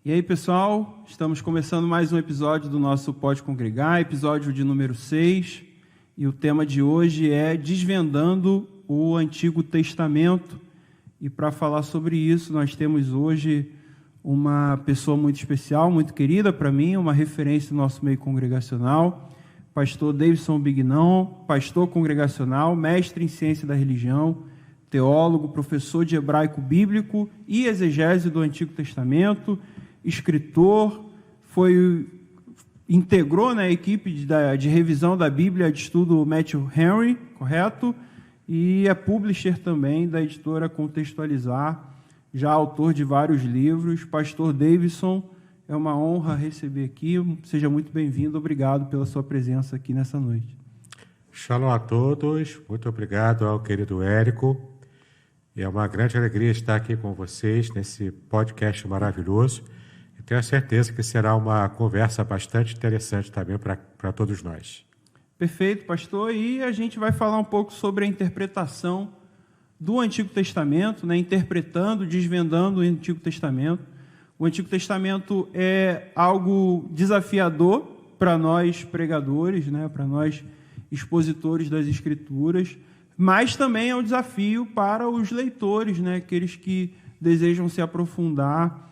E aí, pessoal, estamos começando mais um episódio do nosso Pode Congregar, episódio de número 6, e o tema de hoje é Desvendando o Antigo Testamento. E para falar sobre isso, nós temos hoje uma pessoa muito especial, muito querida para mim, uma referência no nosso meio congregacional, pastor Davidson Bignão, pastor congregacional, mestre em ciência da religião, teólogo, professor de hebraico bíblico e exegese do Antigo Testamento, escritor, integrou na equipe de revisão da Bíblia de estudo Matthew Henry, correto? E é publisher também da editora Contextualizar, já autor de vários livros. Pastor Davidson, é uma honra receber aqui, seja muito bem-vindo, obrigado pela sua presença aqui nessa noite. Shalom a todos, muito obrigado ao querido Érico. É uma grande alegria estar aqui com vocês nesse podcast maravilhoso. E tenho a certeza que será uma conversa bastante interessante também para todos nós. Perfeito, pastor. E a gente vai falar um pouco sobre a interpretação do Antigo Testamento, né? Interpretando, desvendando o Antigo Testamento. O Antigo Testamento é algo desafiador para nós pregadores, né? Para nós expositores das Escrituras, mas também é um desafio para os leitores, né? Aqueles que desejam se aprofundar,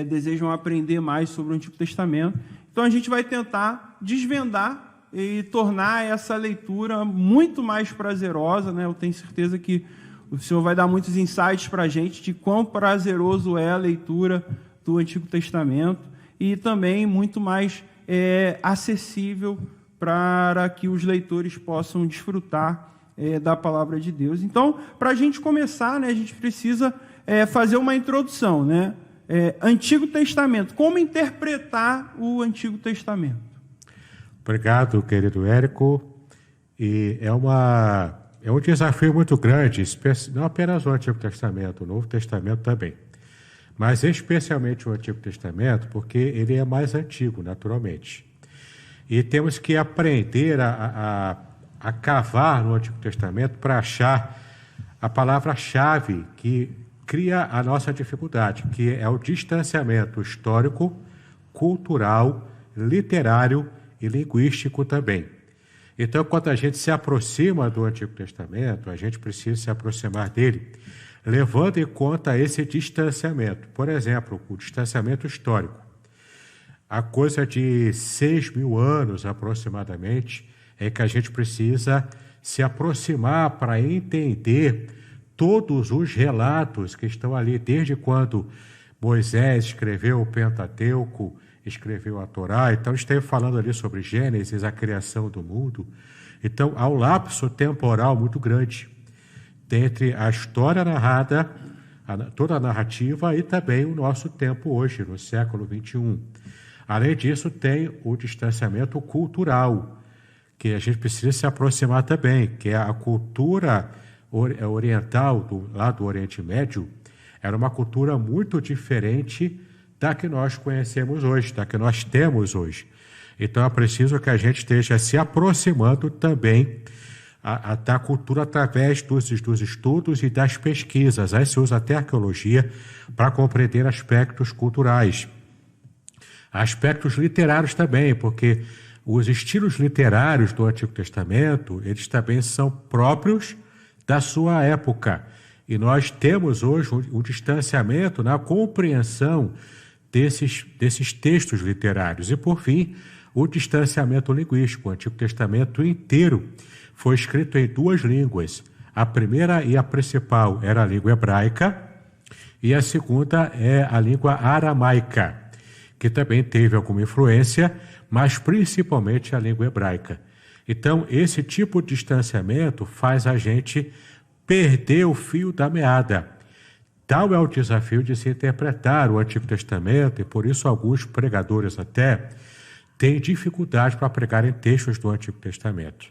desejam aprender mais sobre o Antigo Testamento. Então a gente vai tentar desvendar e tornar essa leitura muito mais prazerosa, né? Eu tenho certeza que o senhor vai dar muitos insights para a gente de quão prazeroso é a leitura do Antigo Testamento e também muito mais acessível para que os leitores possam desfrutar da palavra de Deus. Então, para a gente começar, né, a gente precisa fazer uma introdução, né? Antigo Testamento, como interpretar o Antigo Testamento? Obrigado, querido Érico. E é um desafio muito grande, não apenas o Antigo Testamento, o Novo Testamento também, mas especialmente o Antigo Testamento, porque ele é mais antigo, naturalmente. E temos que aprender a cavar no Antigo Testamento para achar a palavra-chave que cria a nossa dificuldade, que é o distanciamento histórico, cultural, literário e linguístico também. Então, quando a gente se aproxima do Antigo Testamento, a gente precisa se aproximar dele, levando em conta esse distanciamento. Por exemplo, o distanciamento histórico. Há coisa de 6.000 anos, aproximadamente, é que a gente precisa se aproximar para entender todos os relatos que estão ali, desde quando Moisés escreveu o Pentateuco, escreveu a Torá. Então, esteve falando ali sobre Gênesis, a criação do mundo. Então, há um lapso temporal muito grande entre a história narrada, toda a narrativa, e também o nosso tempo hoje, no século XXI. Além disso, tem o distanciamento cultural, que a gente precisa se aproximar também, que é a cultura oriental, lá do Oriente Médio, era uma cultura muito diferente da que nós conhecemos hoje, da que nós temos hoje. Então é preciso que a gente esteja se aproximando também da cultura através dos estudos e das pesquisas. Aí se usa até arqueologia para compreender aspectos culturais. Aspectos literários também, porque os estilos literários do Antigo Testamento, eles também são próprios da sua época. E nós temos hoje um distanciamento na compreensão desses textos literários. E, por fim, o distanciamento linguístico. O Antigo Testamento inteiro foi escrito em duas línguas. A primeira e a principal era a língua hebraica, e a segunda é a língua aramaica, que também teve alguma influência, mas principalmente a língua hebraica. Então, esse tipo de distanciamento faz a gente perder o fio da meada. Tal é o desafio de se interpretar o Antigo Testamento, e por isso alguns pregadores até têm dificuldade para pregar em textos do Antigo Testamento.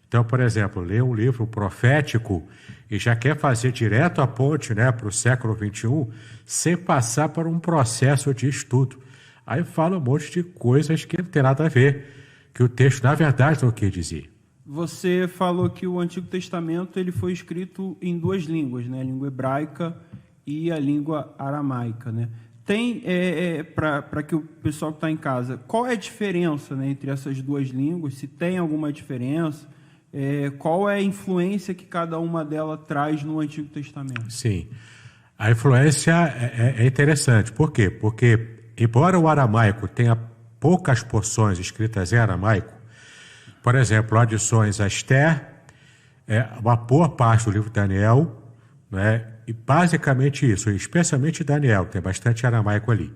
Então, por exemplo, lê um livro profético e já quer fazer direto a ponte, né, para o século XXI, sem passar por um processo de estudo. Aí fala um monte de coisas que não tem nada a ver, que o texto, na verdade, não quer dizer. Você falou que o Antigo Testamento ele foi escrito em duas línguas, né? A língua hebraica e a língua aramaica, né? tem, para que o pessoal que está em casa, qual é a diferença, né, entre essas duas línguas? Se tem alguma diferença? Qual é a influência que cada uma delas traz no Antigo Testamento? Sim, a influência é interessante. Por quê? Porque, embora o aramaico tenha poucas porções escritas em aramaico, por exemplo, adições a Esther, uma boa parte do livro de Daniel, né, e basicamente isso, especialmente Daniel, tem bastante aramaico ali.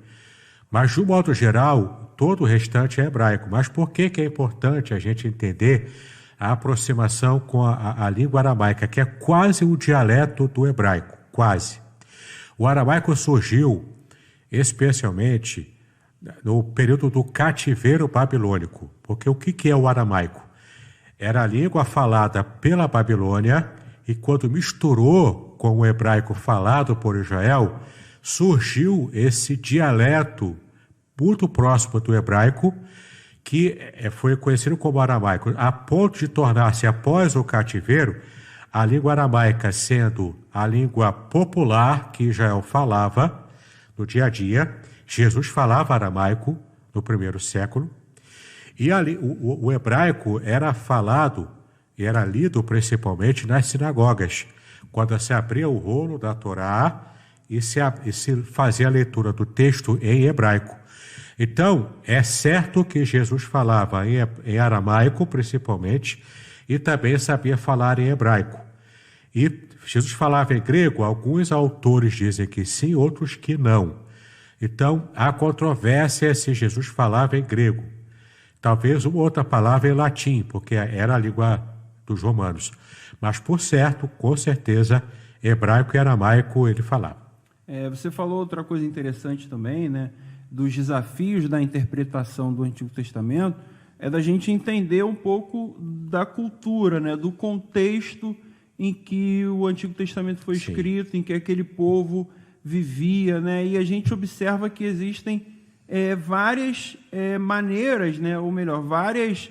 Mas, de um modo geral, todo o restante é hebraico. Mas por que é importante a gente entender a aproximação com a língua aramaica, que é quase um dialeto do hebraico, quase. O aramaico surgiu especialmente no período do cativeiro babilônico, porque o que é o aramaico? Era a língua falada pela Babilônia e quando misturou com o hebraico falado por Israel, surgiu esse dialeto muito próximo do hebraico, que foi conhecido como aramaico, a ponto de tornar-se, após o cativeiro, a língua aramaica sendo a língua popular que Israel falava no dia a dia. Jesus falava aramaico no primeiro século, e ali, o hebraico era falado e era lido principalmente nas sinagogas, quando se abria o rolo da Torá e se fazia a leitura do texto em hebraico. Então, é certo que Jesus falava em aramaico, principalmente, e também sabia falar em hebraico. E Jesus falava em grego, alguns autores dizem que sim, outros que não. Então, há controvérsia se Jesus falava em grego. Talvez uma outra palavra em latim, porque era a língua dos romanos. Mas, por certo, com certeza, hebraico e aramaico ele falava. Você falou outra coisa interessante também, né? Dos desafios da interpretação do Antigo Testamento, é da gente entender um pouco da cultura, né? Do contexto em que o Antigo Testamento foi escrito, em que aquele povo vivia, né? E a gente observa que existem várias maneiras, né? Ou melhor, várias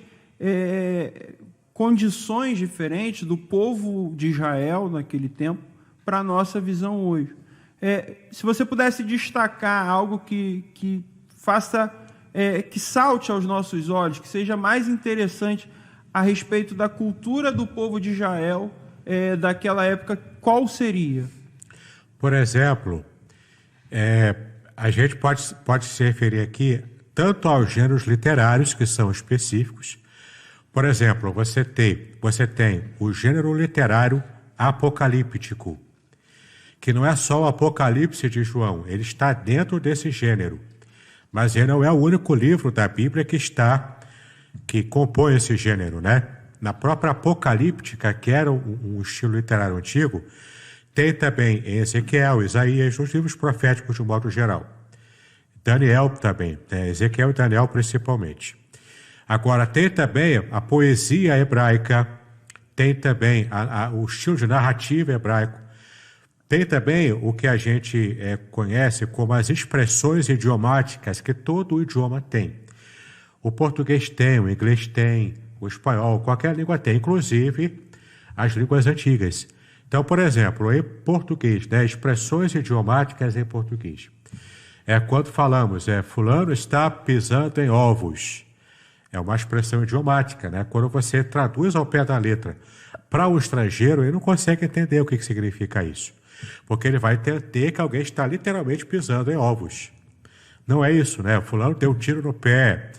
condições diferentes do povo de Israel naquele tempo para a nossa visão hoje. Se você pudesse destacar algo que faça, que salte aos nossos olhos, que seja mais interessante a respeito da cultura do povo de Israel daquela época, qual seria? Por exemplo, a gente pode se referir aqui tanto aos gêneros literários, que são específicos. Por exemplo, você tem o gênero literário apocalíptico, que não é só o Apocalipse de João, ele está dentro desse gênero. Mas ele não é o único livro da Bíblia que compõe esse gênero, né? Na própria Apocalíptica, que era um estilo literário antigo, tem também em Ezequiel, Isaías, os livros proféticos de um modo geral. Daniel também, Ezequiel e Daniel principalmente. Agora, tem também a poesia hebraica, tem também o estilo de narrativa hebraico, tem também o que a gente conhece como as expressões idiomáticas que todo idioma tem. O português tem, o inglês tem, o espanhol, qualquer língua tem, inclusive as línguas antigas. Então, por exemplo, em português, né, expressões idiomáticas em português. Quando falamos, fulano está pisando em ovos. É uma expressão idiomática, né? Quando você traduz ao pé da letra para o estrangeiro, ele não consegue entender o que significa isso. Porque ele vai entender que alguém está literalmente pisando em ovos. Não é isso, né? Fulano deu um tiro no pé,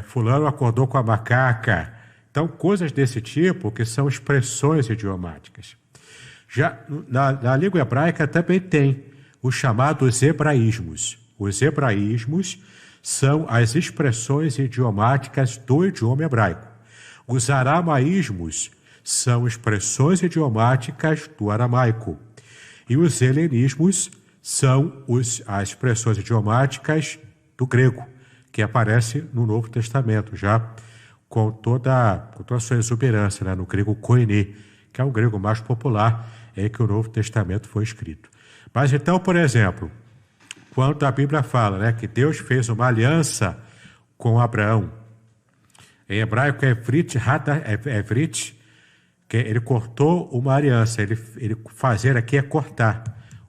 fulano acordou com a macaca. Então, coisas desse tipo que são expressões idiomáticas. Já na língua hebraica também tem os chamados hebraísmos. Os hebraísmos são as expressões idiomáticas do idioma hebraico. Os aramaísmos são expressões idiomáticas do aramaico. E os helenismos são as expressões idiomáticas do grego, que aparece no Novo Testamento, já com toda a sua exuberância, né, no grego koiné, que é o grego mais popular em que o Novo Testamento foi escrito. Mas então, por exemplo, quando a Bíblia fala, né, que Deus fez uma aliança com Abraão, em hebraico é evrit, que ele cortou uma aliança, ele fazer aqui é cortar.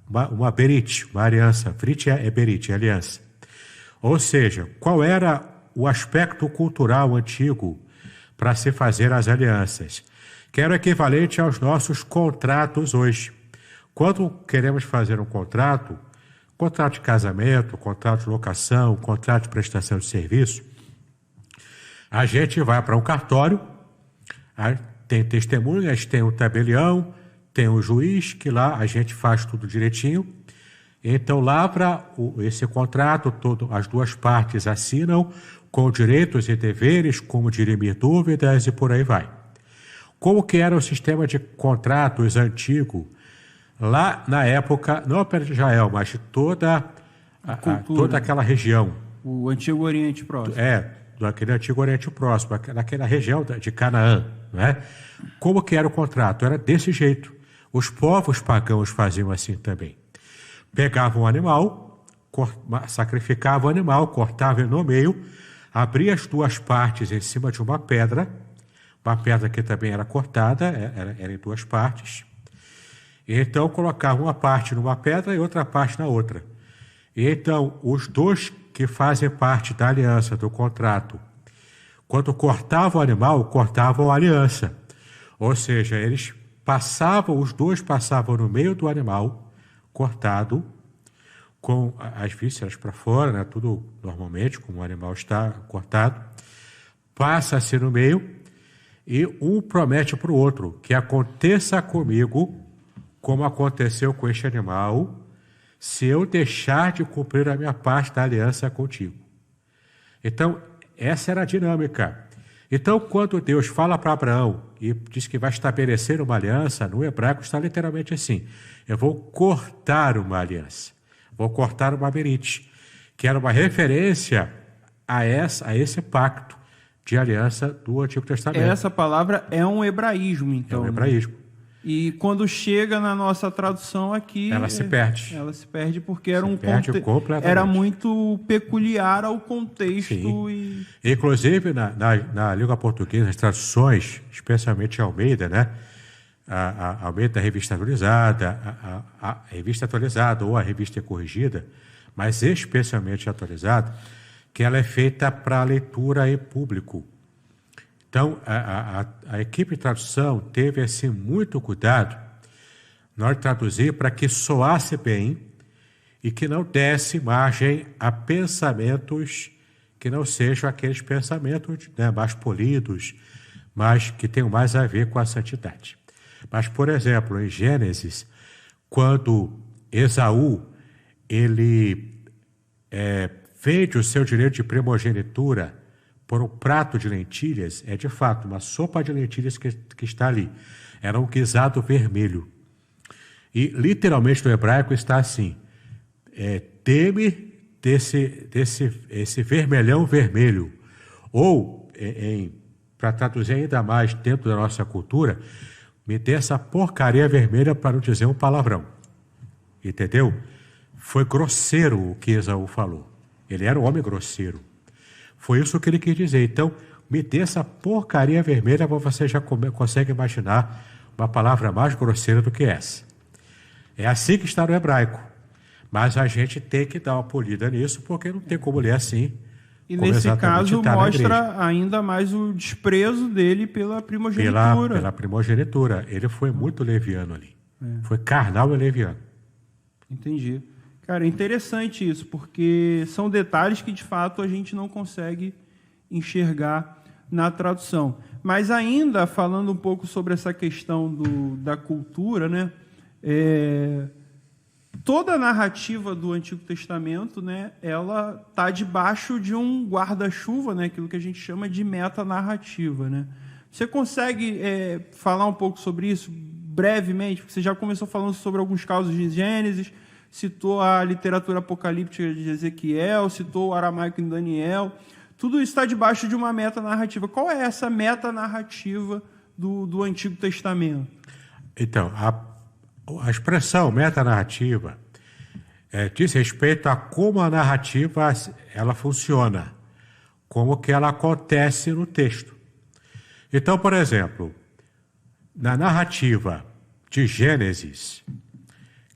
uma berit, uma aliança. Brit é berit, é aliança. Ou seja, qual era o aspecto cultural antigo para se fazer as alianças? Que era o equivalente aos nossos contratos hoje. Quando queremos fazer um contrato de casamento, contrato de locação, contrato de prestação de serviço, a gente vai para um cartório, tem testemunhas, tem um tabelião, tem um juiz, que lá a gente faz tudo direitinho. Então, lavra esse contrato, as duas partes assinam, com direitos e deveres, como dirimir dúvidas e por aí vai. Como que era o sistema de contratos antigo, lá na época, não apenas de Israel, mas de toda aquela região. O Antigo Oriente Próximo. Daquele Antigo Oriente Próximo, naquela região de Canaã. Não é? Como que era o contrato? Era desse jeito. Os povos pagãos faziam assim também. Pegavam o animal, sacrificavam o animal, cortavam no meio, abria as duas partes em cima de uma pedra que também era cortada, era em duas partes. E então colocavam uma parte numa pedra e outra parte na outra. E então os dois que fazem parte da aliança, do contrato, quando cortavam o animal, cortavam a aliança. Ou seja, os dois passavam no meio do animal cortado, com as vísceras para fora, né? Tudo normalmente, como o animal está cortado, passa-se no meio e um promete para o outro que aconteça comigo como aconteceu com este animal, se eu deixar de cumprir a minha parte da aliança contigo. Então, essa era a dinâmica. Então, quando Deus fala para Abraão e diz que vai estabelecer uma aliança, no hebraico está literalmente assim: eu vou cortar uma aliança, vou cortar uma berit, que era uma referência a esse pacto de aliança do Antigo Testamento. Essa palavra é um hebraísmo, então. É um hebraísmo. E quando chega na nossa tradução aqui... Ela se perde. Ela se perde porque era completamente. Era muito peculiar ao contexto. Sim. Inclusive, na língua portuguesa, as traduções, especialmente a Almeida, né? A Almeida, a revista atualizada, a revista atualizada ou a revista corrigida, mas especialmente atualizada, que ela é feita para leitura em público. Então, a equipe de tradução teve assim, muito cuidado na hora de traduzir para que soasse bem e que não desse margem a pensamentos que não sejam aqueles pensamentos, né, mais polidos, mas que tenham mais a ver com a santidade. Mas, por exemplo, em Gênesis, quando Esaú ele vende o seu direito de primogenitura por um prato de lentilhas, é de fato uma sopa de lentilhas que está ali. Era um guisado vermelho. E literalmente no hebraico está assim: teme esse vermelhão vermelho. Ou, para traduzir ainda mais dentro da nossa cultura, me dê essa porcaria vermelha para não dizer um palavrão. Entendeu? Foi grosseiro o que Esaú falou. Ele era um homem grosseiro. Foi isso que ele quis dizer. Então, me dê essa porcaria vermelha, você já consegue imaginar uma palavra mais grosseira do que essa. É assim que está no hebraico. Mas a gente tem que dar uma polida nisso, porque não tem como ler assim. E nesse caso mostra ainda mais o desprezo dele pela primogenitura. Pela primogenitura. Ele foi muito leviano ali. Foi carnal e leviano. Entendi. Cara, é interessante isso, porque são detalhes que, de fato, a gente não consegue enxergar na tradução. Mas ainda, falando um pouco sobre essa questão da cultura, né? Toda a narrativa do Antigo Testamento, né, ela está debaixo de um guarda-chuva, né, aquilo que a gente chama de metanarrativa, né? Você consegue falar um pouco sobre isso brevemente? Porque você já começou falando sobre alguns casos de Gênesis, citou a literatura apocalíptica de Ezequiel, citou o aramaico em Daniel. Tudo isso está debaixo de uma metanarrativa. Qual é essa metanarrativa do Antigo Testamento? Então, a expressão metanarrativa diz respeito a como a narrativa ela funciona, como que ela acontece no texto. Então, por exemplo, na narrativa de Gênesis,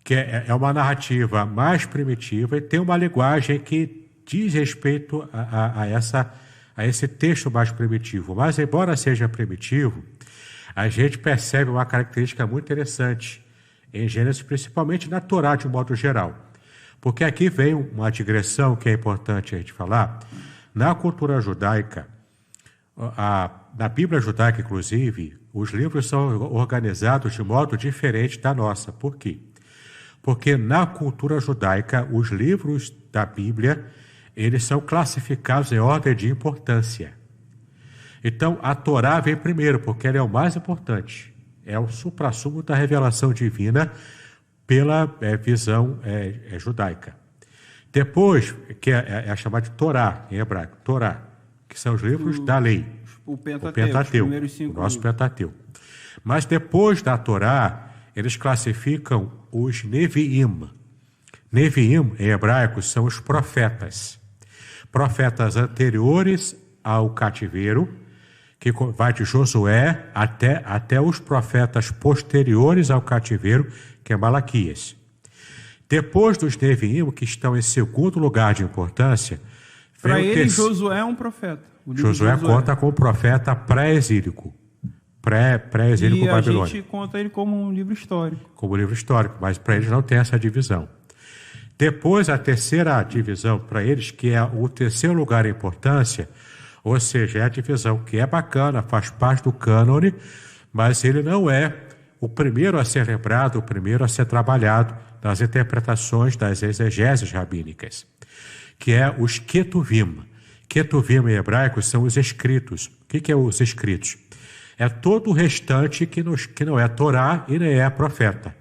que é uma narrativa mais primitiva e tem uma linguagem que diz respeito a esse texto mais primitivo. Mas, embora seja primitivo, a gente percebe uma característica muito interessante em Gênesis, principalmente na Torá, de um modo geral. Porque aqui vem uma digressão que é importante a gente falar. Na cultura judaica, na Bíblia judaica, inclusive, os livros são organizados de modo diferente da nossa. Por quê? Porque na cultura judaica, os livros da Bíblia, eles são classificados em ordem de importância. Então, a Torá vem primeiro, porque ela é o mais importante. É o suprassumo da revelação divina pela visão judaica. Depois, que é chamada de Torá, em hebraico, Torá, que são os livros da lei. O Pentateuco, o nosso Pentateuco. Mas depois da Torá, eles classificam os Neviim. Neviim, em hebraico, são os profetas. Profetas anteriores ao cativeiro, que vai de Josué até os profetas posteriores ao cativeiro, que é Malaquias. Depois dos Neviim, que estão em segundo lugar de importância... Para ele, Josué é um profeta. Josué conta como profeta pré-exílico. Pré-exílico babilônico. E a gente conta ele como um livro histórico. Como livro histórico, mas para eles não tem essa divisão. Depois, a terceira divisão para eles, que é o terceiro lugar em importância, ou seja, é a divisão que é bacana, faz parte do cânone, mas ele não é o primeiro a ser lembrado, o primeiro a ser trabalhado nas interpretações das exegeses rabínicas, que é os Ketuvim. Ketuvim em hebraico são os escritos. O que é os escritos? É todo o restante que não é Torá e nem é profeta.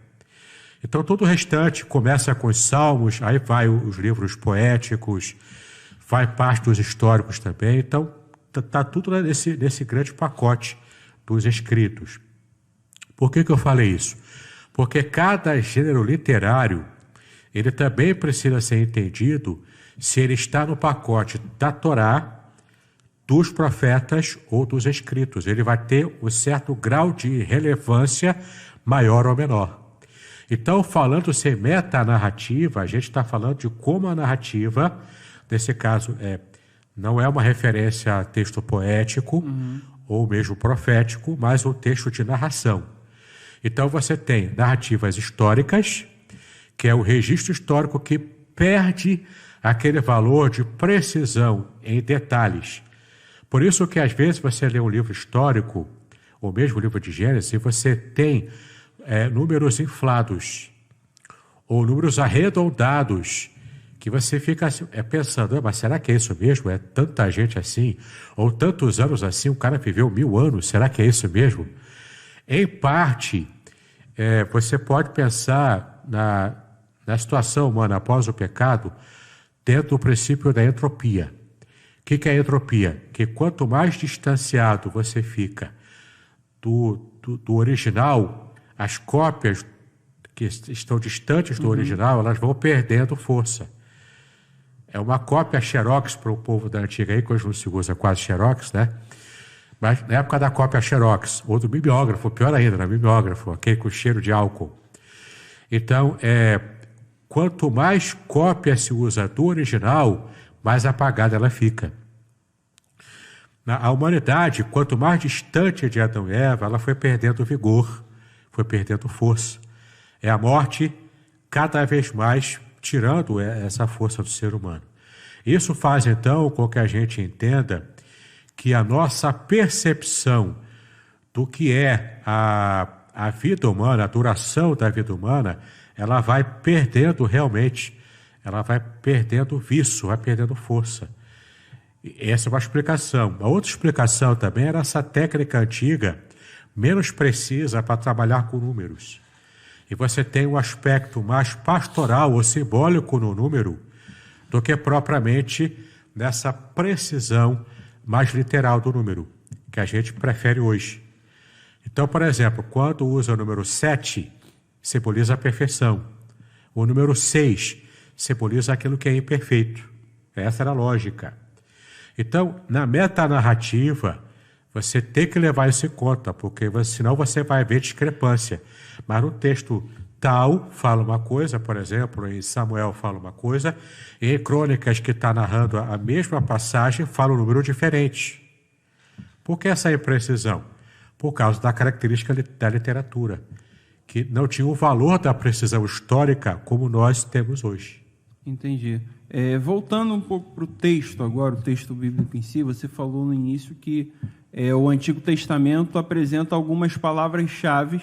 Então, todo o restante começa com os salmos, aí vai os livros poéticos, vai parte dos históricos também. Então, está tudo nesse grande pacote dos escritos. Por que eu falei isso? Porque cada gênero literário, ele também precisa ser entendido se ele está no pacote da Torá, dos profetas ou dos escritos. Ele vai ter um certo grau de relevância maior ou menor. Então, falando sem metanarrativa, a gente está falando de como a narrativa, nesse caso, não é uma referência a texto poético ou mesmo profético, mas um texto de narração. Então, você tem narrativas históricas, que é o registro histórico que perde aquele valor de precisão em detalhes. Por isso que, às vezes, você lê um livro histórico, ou mesmo o livro de Gênesis, e você tem números inflados, ou números arredondados, que você fica pensando, mas será que é isso mesmo? É tanta gente assim? Ou tantos anos assim, o cara viveu 1000 anos, será que é isso mesmo? Em parte, você pode pensar na situação humana após o pecado, dentro do princípio da entropia. O que é a entropia? Que quanto mais distanciado você fica do original, as cópias que estão distantes do original, elas vão perdendo força. É uma cópia xerox para o povo da antiga aí, que hoje não se usa quase xerox, né? Mas na época da cópia xerox, ou do mimeógrafo, pior ainda, né? Mimeógrafo, aquele com cheiro de álcool. Então, quanto mais cópia se usa do original, mais apagada ela fica. A humanidade, quanto mais distante de Adão e Eva, ela foi perdendo vigor, foi perdendo força. É a morte cada vez mais tirando essa força do ser humano. Isso faz, então, com que a gente entenda que a nossa percepção do que é a vida humana, a duração da vida humana, ela vai perdendo realmente, ela vai perdendo vício, vai perdendo força. Essa é uma explicação. A outra explicação também era essa técnica antiga, menos precisa para trabalhar com números. E você tem um aspecto mais pastoral ou simbólico no número do que propriamente nessa precisão mais literal do número, que a gente prefere hoje. Então, por exemplo, quando usa o número 7, simboliza a perfeição. O número 6 simboliza aquilo que é imperfeito. Essa era a lógica. Então, na metanarrativa, você tem que levar isso em conta, porque senão você vai ver discrepância. Mas no texto tal fala uma coisa, por exemplo, em Samuel fala uma coisa, e em Crônicas, que está narrando a mesma passagem, fala um número diferente. Por que essa imprecisão? Por causa da característica da literatura, que não tinha o valor da precisão histórica como nós temos hoje. Entendi. Voltando um pouco para o texto agora, o texto bíblico em si, você falou no início que o Antigo Testamento apresenta algumas palavras-chave,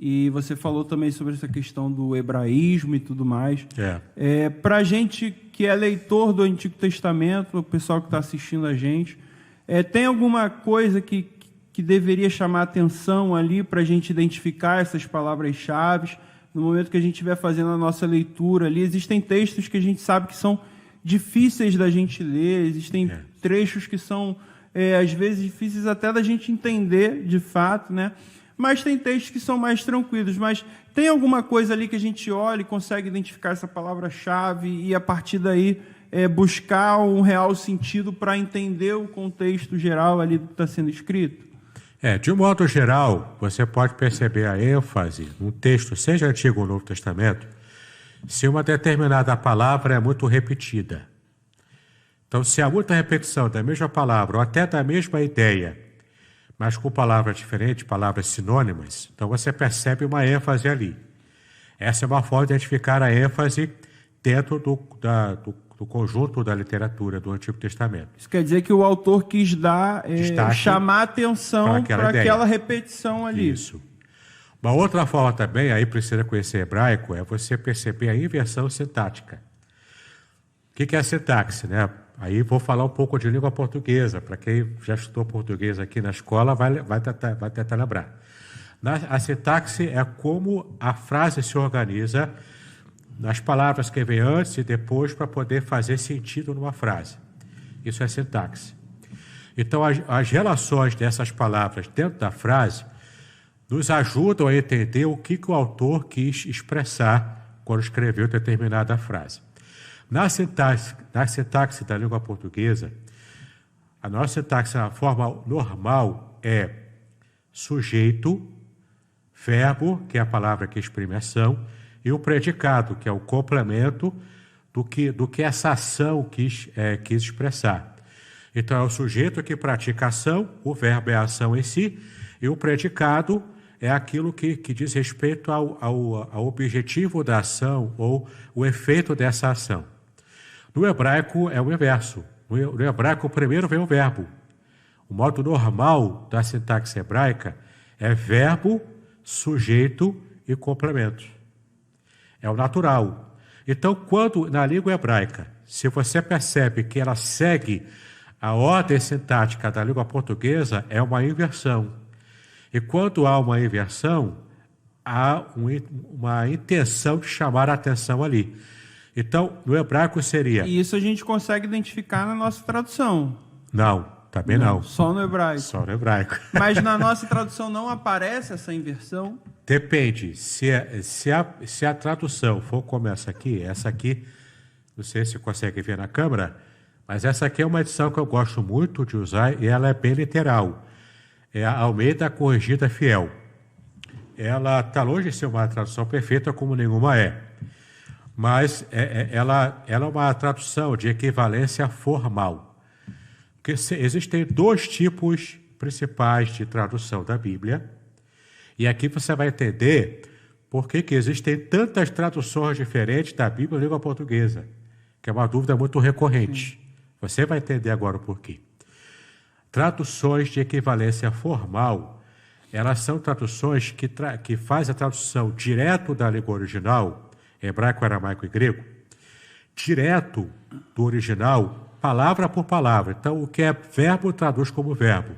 e você falou também sobre essa questão do hebraísmo e tudo mais. Para a gente que é leitor do Antigo Testamento, o pessoal que está assistindo a gente, tem alguma coisa que deveria chamar atenção ali para a gente identificar essas palavras-chave? No momento que a gente estiver fazendo a nossa leitura ali, existem textos que a gente sabe que são difíceis da gente ler, existem trechos que são, às vezes, difíceis até da gente entender, de fato, né? Mas tem textos que são mais tranquilos. Mas tem alguma coisa ali que a gente olha e consegue identificar essa palavra-chave e, a partir daí, buscar um real sentido para entender o contexto geral ali do que está sendo escrito? De um modo geral, você pode perceber a ênfase num texto, seja Antigo ou Novo Testamento, se uma determinada palavra é muito repetida. Então, se há muita repetição da mesma palavra ou até da mesma ideia, mas com palavras diferentes, palavras sinônimas, então você percebe uma ênfase ali. Essa é uma forma de identificar a ênfase dentro do conjunto da literatura do Antigo Testamento. Isso quer dizer que o autor quis dar, chamar atenção para aquela repetição ali. Isso. Uma outra forma também, aí precisa conhecer hebraico, é você perceber a inversão sintática. O que é a sintaxe, né? Aí vou falar um pouco de língua portuguesa, para quem já estudou português aqui na escola vai tentar lembrar. A sintaxe é como a frase se organiza nas palavras que vêm antes e depois para poder fazer sentido numa frase. Isso é sintaxe. Então, as relações dessas palavras dentro da frase nos ajudam a entender o que o autor quis expressar quando escreveu determinada frase. Na sintaxe da língua portuguesa, a nossa sintaxe, a forma normal, é sujeito, verbo, que é a palavra que exprime ação, e o predicado, que é o complemento do que essa ação quis expressar. Então, é o sujeito que pratica a ação, o verbo é a ação em si, e o predicado é aquilo que diz respeito ao objetivo da ação ou o efeito dessa ação. No hebraico é o inverso. No hebraico, primeiro vem o verbo. O modo normal da sintaxe hebraica é verbo, sujeito e complemento. É o natural. Então, quando na língua hebraica, se você percebe que ela segue a ordem sintática da língua portuguesa, é uma inversão. E quando há uma inversão, há uma intenção de chamar a atenção ali. Então, no hebraico seria... E isso a gente consegue identificar na nossa tradução. Não, também não. Só no hebraico. Só no hebraico. Mas na nossa tradução não aparece essa inversão? Depende. Se a tradução for como essa aqui, não sei se consegue ver na câmera, mas essa aqui é uma edição que eu gosto muito de usar e ela é bem literal. É a Almeida Corrigida Fiel. Ela está longe de ser uma tradução perfeita, como nenhuma é. Mas ela é uma tradução de equivalência formal. Porque existem dois tipos principais de tradução da Bíblia. E aqui você vai entender por que existem tantas traduções diferentes da Bíblia em língua portuguesa, que é uma dúvida muito recorrente. Sim. Você vai entender agora o porquê. Traduções de equivalência formal, elas são traduções que fazem a tradução direto da língua original, hebraico, aramaico e grego, direto do original, palavra por palavra. Então, o que é verbo traduz como verbo.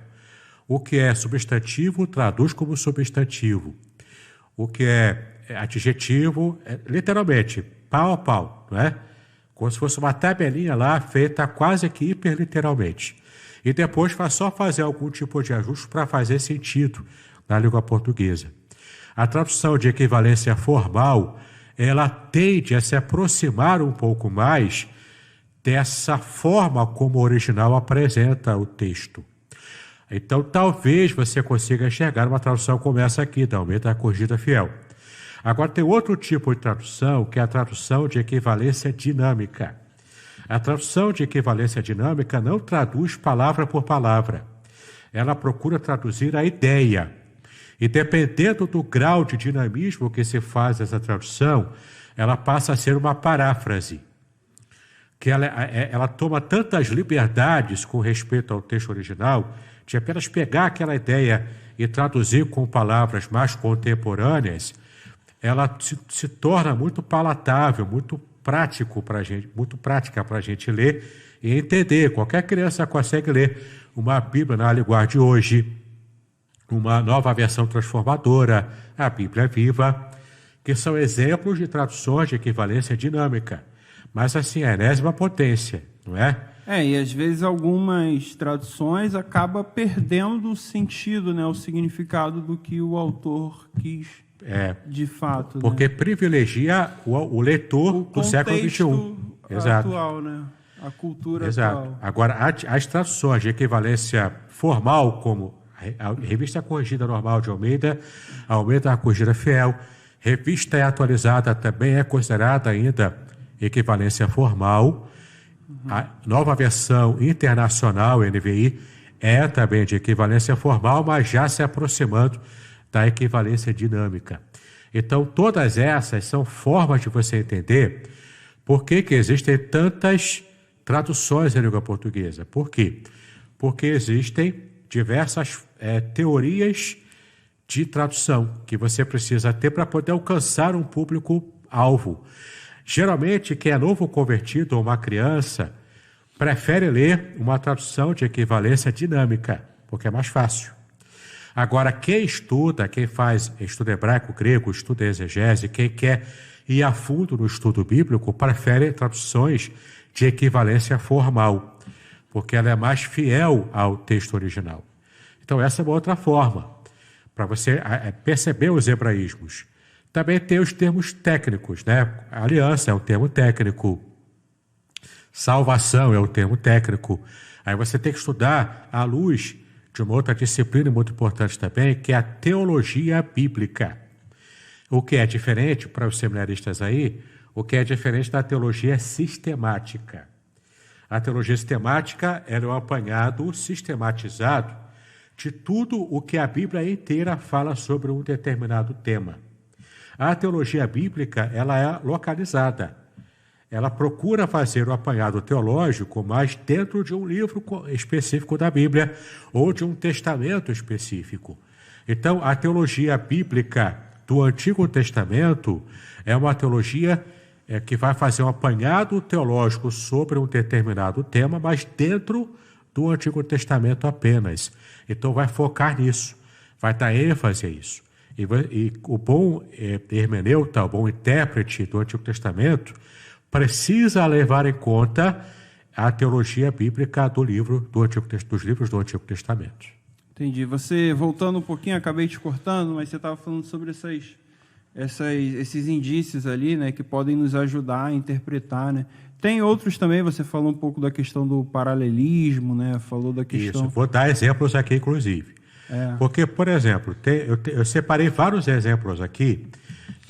O que é substantivo traduz como substantivo. O que é adjetivo, literalmente, pau a pau, não é? Como se fosse uma tabelinha lá feita quase que hiperliteralmente. E depois faz só fazer algum tipo de ajuste para fazer sentido na língua portuguesa. A tradução de equivalência formal, ela tende a se aproximar um pouco mais dessa forma como o original apresenta o texto. Então, talvez você consiga enxergar uma tradução como essa aqui, da Almeida Corrigida Fiel. Agora, tem outro tipo de tradução, que é a tradução de equivalência dinâmica. A tradução de equivalência dinâmica não traduz palavra por palavra. Ela procura traduzir a ideia. E dependendo do grau de dinamismo que se faz essa tradução, ela passa a ser uma paráfrase. Que ela toma tantas liberdades com respeito ao texto original, de apenas pegar aquela ideia e traduzir com palavras mais contemporâneas, ela se torna muito palatável, muito prática para a gente ler e entender. Qualquer criança consegue ler uma Bíblia na linguagem de hoje, uma nova versão transformadora, a Bíblia Viva, que são exemplos de traduções de equivalência dinâmica. Mas assim, a enésima potência, não é? E às vezes algumas traduções acabam perdendo o sentido, né, o significado do que o autor quis de fato. Porque né? privilegia o leitor do século XXI. Exato. Atual, né? A cultura Exato. atual. Agora, as traduções de equivalência formal, como a Revista Corrigida Normal de Almeida, a Almeida Corrigida Fiel, Revista Atualizada também é considerada ainda equivalência formal. A nova versão internacional, NVI, é também de equivalência formal, mas já se aproximando da equivalência dinâmica. Então, todas essas são formas de você entender por que existem tantas traduções em língua portuguesa. Por quê? Porque existem diversas teorias de tradução que você precisa ter para poder alcançar um público-alvo. Geralmente, quem é novo convertido ou uma criança prefere ler uma tradução de equivalência dinâmica, porque é mais fácil. Agora, quem estuda, quem faz estudo hebraico, grego, estuda exegese, quem quer ir a fundo no estudo bíblico, prefere traduções de equivalência formal, porque ela é mais fiel ao texto original. Então, essa é uma outra forma, para você perceber os hebraísmos. Também tem os termos técnicos, né? Aliança é um termo técnico, salvação é um termo técnico. Aí você tem que estudar à luz de uma outra disciplina muito importante também, que é a teologia bíblica. O que é diferente, para os seminaristas aí, o que é diferente da teologia sistemática. A teologia sistemática é um apanhado sistematizado de tudo o que a Bíblia inteira fala sobre um determinado tema. A teologia bíblica, ela é localizada. Ela procura fazer o apanhado teológico, mas dentro de um livro específico da Bíblia ou de um testamento específico. Então, a teologia bíblica do Antigo Testamento é uma teologia que vai fazer um apanhado teológico sobre um determinado tema, mas dentro do Antigo Testamento apenas. Então, vai focar nisso, vai dar ênfase a isso. E o bom hermeneuta, o bom intérprete do Antigo Testamento, precisa levar em conta a teologia bíblica dos livros do Antigo Testamento. Entendi. Você, voltando um pouquinho, acabei te cortando, mas você estava falando sobre esses indícios ali, né, que podem nos ajudar a interpretar, né? Tem outros também, você falou um pouco da questão do paralelismo, né? Falou da questão... Isso, vou dar exemplos aqui, inclusive. Porque, por exemplo, eu separei vários exemplos aqui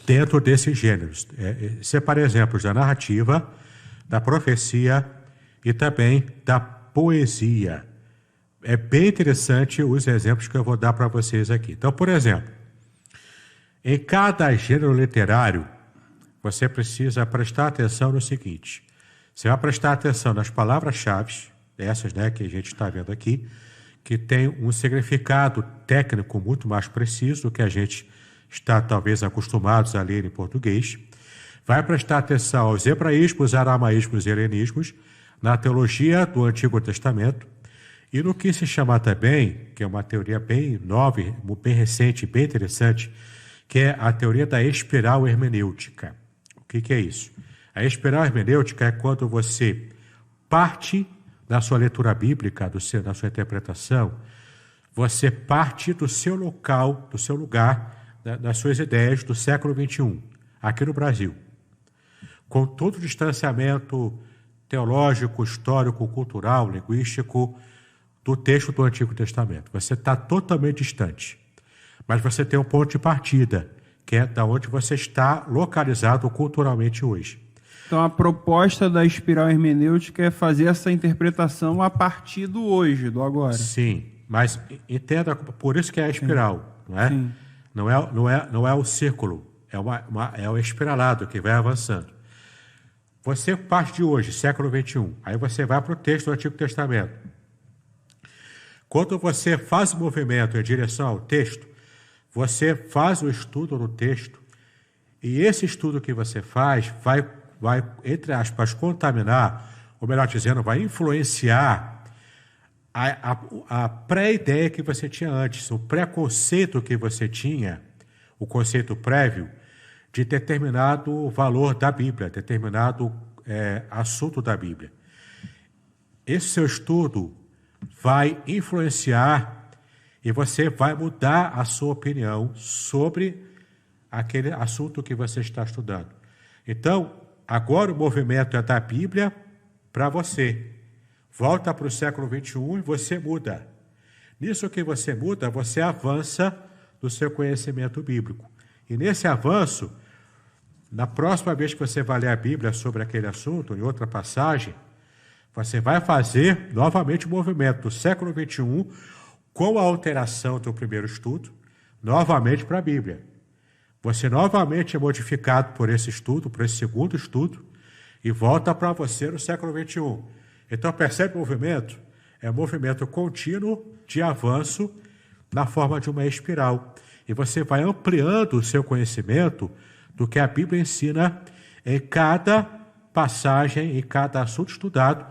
dentro desses gêneros. Separei exemplos da narrativa, da profecia e também da poesia. É bem interessante os exemplos que eu vou dar para vocês aqui. Então, por exemplo, em cada gênero literário, você precisa prestar atenção no seguinte. Você vai prestar atenção nas palavras-chave, essas, né, que a gente está vendo aqui, que tem um significado técnico muito mais preciso do que a gente está talvez acostumados a ler em português. Vai prestar atenção aos hebraísmos, aramaísmos e helenismos, na teologia do Antigo Testamento, e no que se chama também, que é uma teoria bem nova, bem recente, bem interessante, que é a teoria da espiral hermenêutica. O que é isso? A espiral hermenêutica é quando você parte da sua leitura bíblica, da sua interpretação, você parte do seu local, do seu lugar, das suas ideias do século XXI, aqui no Brasil. Com todo o distanciamento teológico, histórico, cultural, linguístico do texto do Antigo Testamento. Você está totalmente distante. Mas você tem um ponto de partida, que é da onde você está localizado culturalmente hoje. Então, a proposta da espiral hermenêutica é fazer essa interpretação a partir do hoje, do agora. Sim, mas entenda, por isso que é a espiral, não é? Sim. Não é o círculo, é o espiralado que vai avançando. Você parte de hoje, século XXI, aí você vai para o texto do Antigo Testamento. Quando você faz o movimento em direção ao texto, você faz o estudo no texto, e esse estudo que você faz vai, entre aspas, contaminar, ou melhor dizendo, vai influenciar a pré-ideia que você tinha antes, o preconceito que você tinha, o conceito prévio, de determinado valor da Bíblia, determinado assunto da Bíblia. Esse seu estudo vai influenciar e você vai mudar a sua opinião sobre aquele assunto que você está estudando. Então, agora o movimento é da Bíblia para você. Volta para o século XXI e você muda. Nisso que você muda, você avança no seu conhecimento bíblico. E nesse avanço, na próxima vez que você vai ler a Bíblia sobre aquele assunto, em outra passagem, você vai fazer novamente o movimento do século XXI com a alteração do primeiro estudo, novamente para a Bíblia. Você novamente é modificado por esse estudo, por esse segundo estudo, e volta para você no século XXI. Então, percebe o movimento? É um movimento contínuo de avanço na forma de uma espiral. E você vai ampliando o seu conhecimento do que a Bíblia ensina em cada passagem, em cada assunto estudado,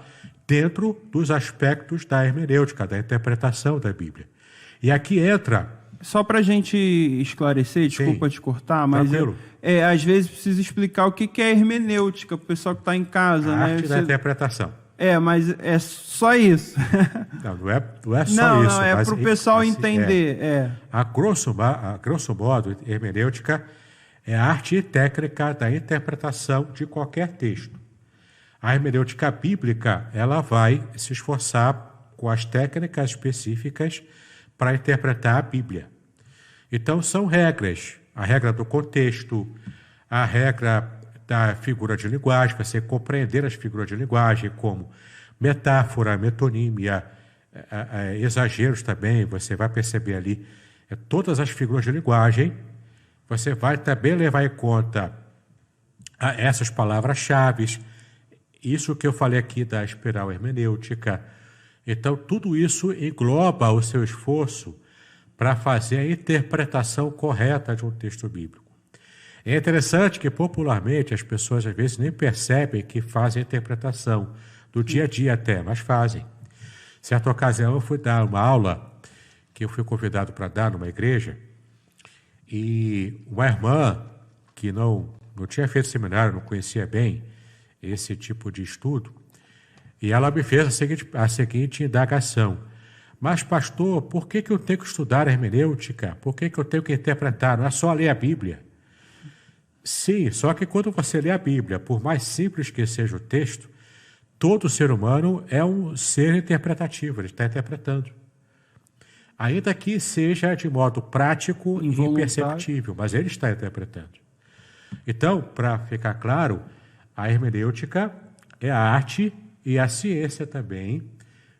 dentro dos aspectos da hermenêutica, da interpretação da Bíblia. E aqui entra... Só para a gente esclarecer, desculpa te cortar, mas às vezes precisa explicar o que é hermenêutica para o pessoal que está em casa. A né? arte da interpretação. Mas é só isso. Não é só isso. Não, é para o pessoal entender. A grosso modo, hermenêutica é a arte e técnica da interpretação de qualquer texto. A hermenêutica bíblica, ela vai se esforçar com as técnicas específicas para interpretar a Bíblia. Então, são regras. A regra do contexto, a regra da figura de linguagem, você compreender as figuras de linguagem, como metáfora, metonímia, exageros também, você vai perceber ali todas as figuras de linguagem. Você vai também levar em conta essas palavras-chave, isso que eu falei aqui da espiral hermenêutica. Então, tudo isso engloba o seu esforço para fazer a interpretação correta de um texto bíblico. É interessante que, popularmente, as pessoas às vezes nem percebem que fazem a interpretação, do dia a dia até, mas fazem. Certa ocasião, eu fui dar uma aula, que eu fui convidado para dar numa igreja, e uma irmã que não tinha feito seminário, não conhecia bem esse tipo de estudo, e ela me fez a seguinte indagação: mas, pastor, por que eu tenho que estudar hermenêutica? Por que eu tenho que interpretar? Não é só ler a Bíblia. Sim, só que quando você lê a Bíblia, por mais simples que seja o texto, todo ser humano é um ser interpretativo, ele está interpretando. Ainda que seja de modo prático e imperceptível, mas ele está interpretando. Então, para ficar claro, a hermenêutica é a arte e a ciência também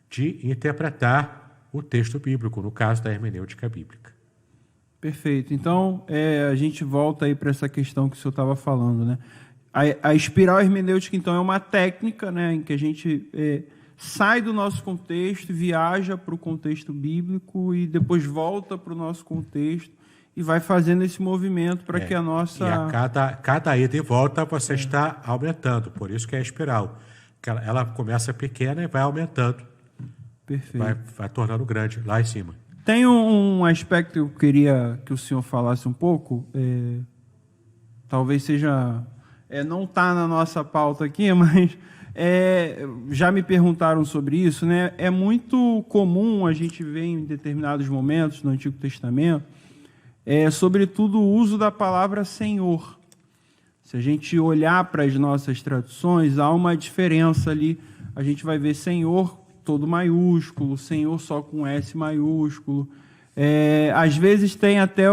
de interpretar o texto bíblico, no caso da hermenêutica bíblica. Perfeito. Então, a gente volta aí para essa questão que o senhor estava falando, né? A espiral hermenêutica, então, é uma técnica, né, em que a gente sai do nosso contexto, viaja para o contexto bíblico e depois volta para o nosso contexto e vai fazendo esse movimento para que a nossa... E a cada ida e volta você está aumentando, por isso que é a espiral. Ela começa pequena e vai aumentando. Perfeito. Vai tornando grande lá em cima. Tem um aspecto que eu queria que o senhor falasse um pouco, talvez seja... não está na nossa pauta aqui, mas já me perguntaram sobre isso, né? É muito comum a gente ver em determinados momentos no Antigo Testamento, sobretudo o uso da palavra Senhor. Se a gente olhar para as nossas traduções, há uma diferença ali. A gente vai ver Senhor todo maiúsculo, Senhor só com S maiúsculo. Às vezes tem até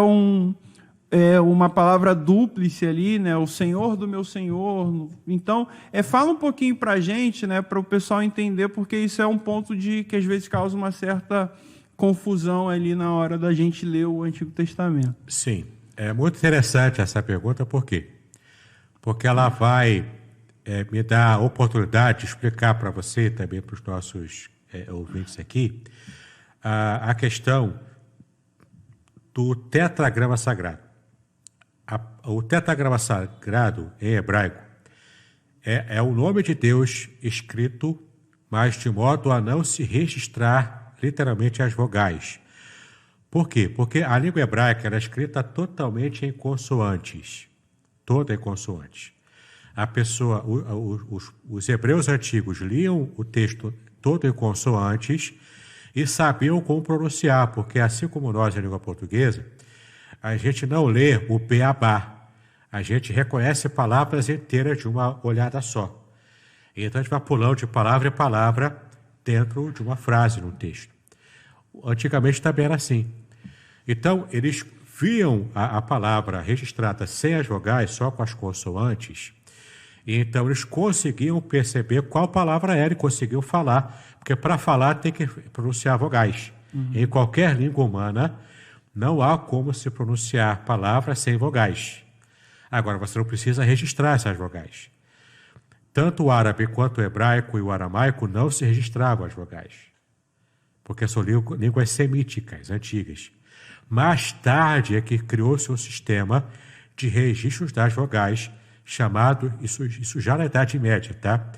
uma palavra dúplice ali, né? O Senhor do meu Senhor. Então, fala um pouquinho para a gente, né? Para o pessoal entender, porque isso é um ponto que às vezes causa uma certa confusão ali na hora da gente ler o Antigo Testamento. Sim, é muito interessante essa pergunta, por quê? Porque ela vai me dar a oportunidade de explicar para você e também para os nossos ouvintes aqui a questão do tetragrama sagrado. O tetragrama sagrado, em hebraico, é o nome de Deus escrito, mas de modo a não se registrar literalmente as vogais. Por quê? Porque a língua hebraica era escrita totalmente em consoantes, toda em consoantes. A pessoa, os hebreus antigos liam o texto todo em consoantes e sabiam como pronunciar, porque assim como nós, na língua portuguesa, a gente não lê o beabá, a gente reconhece palavras inteiras de uma olhada só. Então a gente vai pulando de palavra em palavra dentro de uma frase num texto. Antigamente também era assim. Então eles viam a palavra registrada sem as vogais, só com as consoantes, e então eles conseguiam perceber qual palavra era e conseguiam falar, porque para falar tem que pronunciar vogais. Em qualquer língua humana, não há como se pronunciar palavras sem vogais. Agora, você não precisa registrar essas vogais. Tanto o árabe quanto o hebraico e o aramaico não se registravam as vogais, porque são línguas semíticas, antigas. Mais tarde é que criou-se um sistema de registros das vogais, chamado, isso já na Idade Média, tá?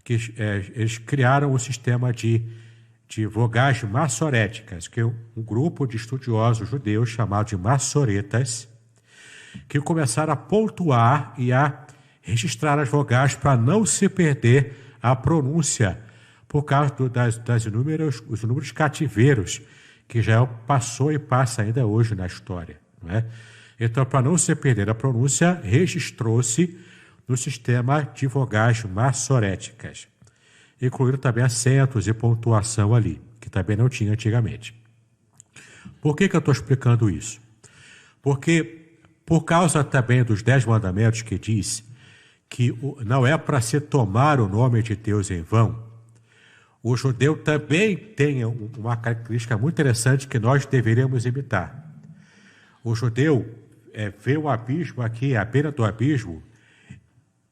Que eles criaram um sistema de vogais massoréticas, que é um grupo de estudiosos judeus chamado de massoretas, que começaram a pontuar e a registrar as vogais para não se perder a pronúncia, por causa os inúmeros cativeiros que Israel passou e passa ainda hoje na história, não é? Então, para não se perder a pronúncia, registrou-se no sistema de vogais massoréticas. Incluíram também acentos e pontuação ali, que também não tinha antigamente. Por que eu estou explicando isso? Porque, por causa também dos 10 mandamentos que diz que não é para se tomar o nome de Deus em vão, o judeu também tem uma característica muito interessante que nós deveríamos imitar. O judeu vê o abismo aqui, à beira do abismo.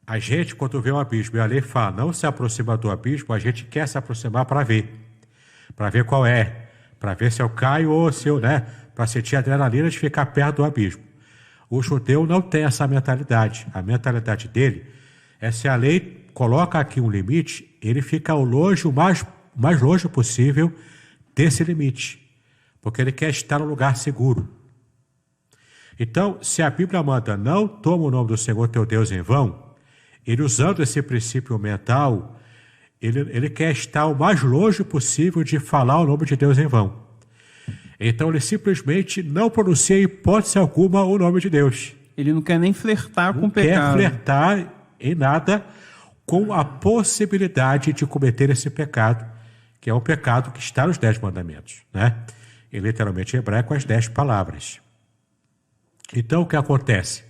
A gente, quando vê um abismo e a lei fala, não se aproxima do abismo, a gente quer se aproximar para ver qual é, para ver se eu caio ou se eu, né, para sentir a adrenalina de ficar perto do abismo. O judeu não tem essa mentalidade. A mentalidade dele é, se a lei coloca aqui um limite, ele fica o mais longe possível desse limite, porque ele quer estar no lugar seguro. Então, se a Bíblia manda não toma o nome do Senhor teu Deus em vão, ele, usando esse princípio mental, ele quer estar o mais longe possível de falar o nome de Deus em vão. Então ele simplesmente não pronuncia em hipótese alguma o nome de Deus. Ele não quer nem flertar com o pecado. Não quer flertar em nada com a possibilidade de cometer esse pecado, que é um pecado que está nos 10 mandamentos, né? E literalmente em hebraico, as 10 palavras. Então o que acontece?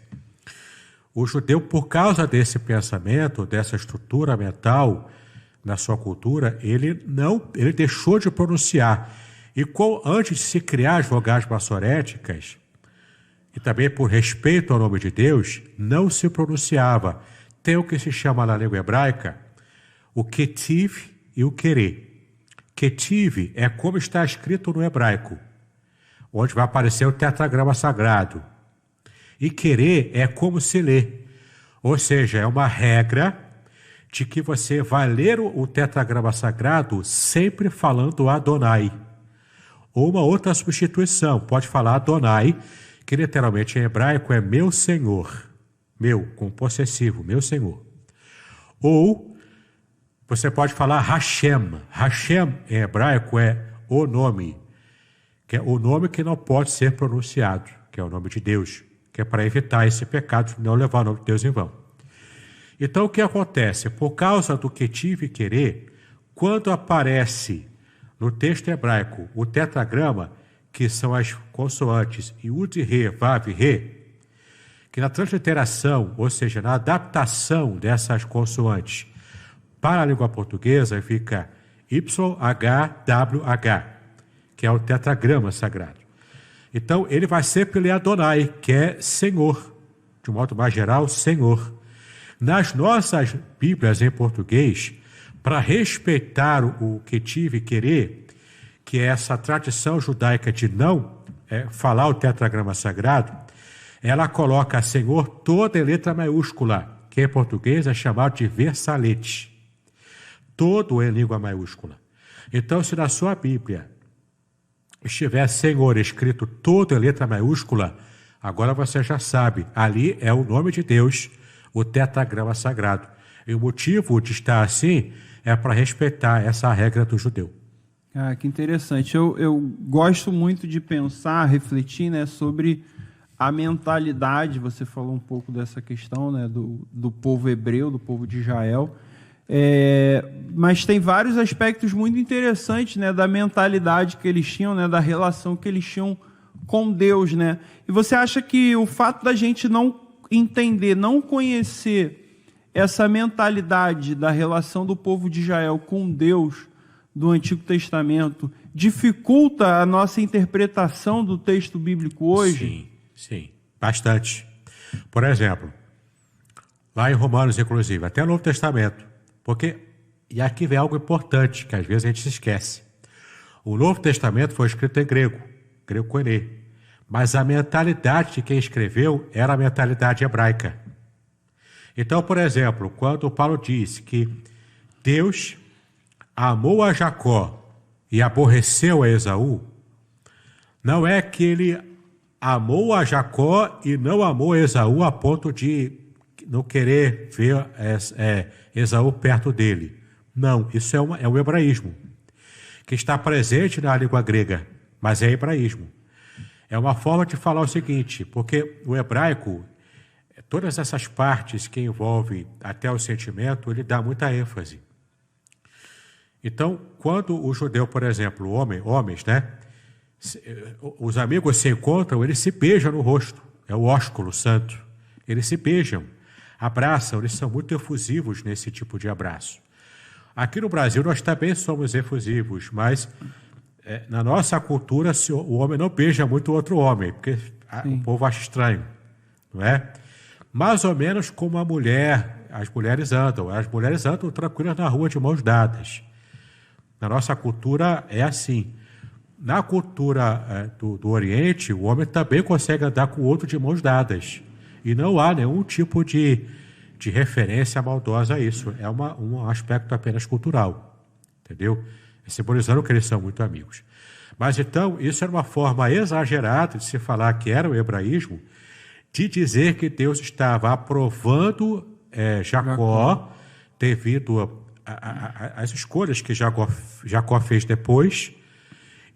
O judeu, por causa desse pensamento, dessa estrutura mental na sua cultura, ele deixou de pronunciar. E antes de se criar as vogais massoréticas, e também por respeito ao nome de Deus, não se pronunciava. Tem o que se chama na língua hebraica o ketiv e o querer. Ketiv é como está escrito no hebraico, onde vai aparecer o tetragrama sagrado. E querer é como se lê. Ou seja, é uma regra de que você vai ler o tetragrama sagrado sempre falando Adonai. Ou uma outra substituição, pode falar Adonai, que literalmente em hebraico é meu Senhor. Meu, com possessivo, meu Senhor. Ou você pode falar Hashem. Hashem em hebraico é o nome, que é o nome que não pode ser pronunciado, que é o nome de Deus, que é para evitar esse pecado de não levar o nome de Deus em vão. Então o que acontece? Por causa do ketiv e querer, quando aparece no texto hebraico o tetragrama, que são as consoantes Yud, Re, Vav, Re, que na transliteração, ou seja, na adaptação dessas consoantes para a língua portuguesa, fica YHWH, que é o tetragrama sagrado. Então, ele vai sempre ler Adonai, que é Senhor, de um modo mais geral, Senhor. Nas nossas Bíblias em português, para respeitar o que tive querer, que é essa tradição judaica de não falar o tetragrama sagrado, ela coloca Senhor toda em letra maiúscula, que em português é chamado de versalete. Todo em língua maiúscula. Então, se na sua Bíblia estiver Senhor escrito todo em letra maiúscula, agora você já sabe, ali é o nome de Deus, o tetragrama sagrado. E o motivo de estar assim é para respeitar essa regra do judeu. Ah, que interessante. Eu gosto muito de pensar, refletir, né, sobre a mentalidade. Você falou um pouco dessa questão, né, do povo hebreu, do povo de Israel. Mas tem vários aspectos muito interessantes, né, da mentalidade que eles tinham, né, da relação que eles tinham com Deus, né? E você acha que o fato da gente não entender, não conhecer essa mentalidade da relação do povo de Israel com Deus do Antigo Testamento dificulta a nossa interpretação do texto bíblico hoje? Sim, bastante. Por exemplo, lá em Romanos, inclusive, até no Novo Testamento, porque, e aqui vem algo importante, que às vezes a gente se esquece. O Novo Testamento foi escrito em grego koiné, mas a mentalidade de quem escreveu era a mentalidade hebraica. Então, por exemplo, quando Paulo diz que Deus amou a Jacó e aborreceu a Esaú, não é que ele amou a Jacó e não amou a Esaú a ponto de não querer ver Esaú perto dele. Não, isso é o hebraísmo, que está presente na língua grega, mas é hebraísmo. É uma forma de falar o seguinte, porque o hebraico, todas essas partes que envolvem até o sentimento, ele dá muita ênfase. Então, quando o judeu, por exemplo, homens, né, os amigos se encontram, eles se beijam no rosto, é o ósculo santo, eles se beijam, abraçam, eles são muito efusivos nesse tipo de abraço. Aqui no Brasil nós também somos efusivos, mas na nossa cultura o homem não beija muito o outro homem, porque o povo acha estranho, não é? Mais ou menos como as mulheres andam tranquilas na rua de mãos dadas. Na nossa cultura é assim. Na cultura do Oriente, o homem também consegue andar com o outro de mãos dadas. E não há nenhum tipo de referência maldosa a isso. É um aspecto apenas cultural. Entendeu? Simbolizando que eles são muito amigos. Mas então, isso era uma forma exagerada de se falar que era o hebraísmo, de dizer que Deus estava aprovando Jacó devido às escolhas que Jacó fez depois,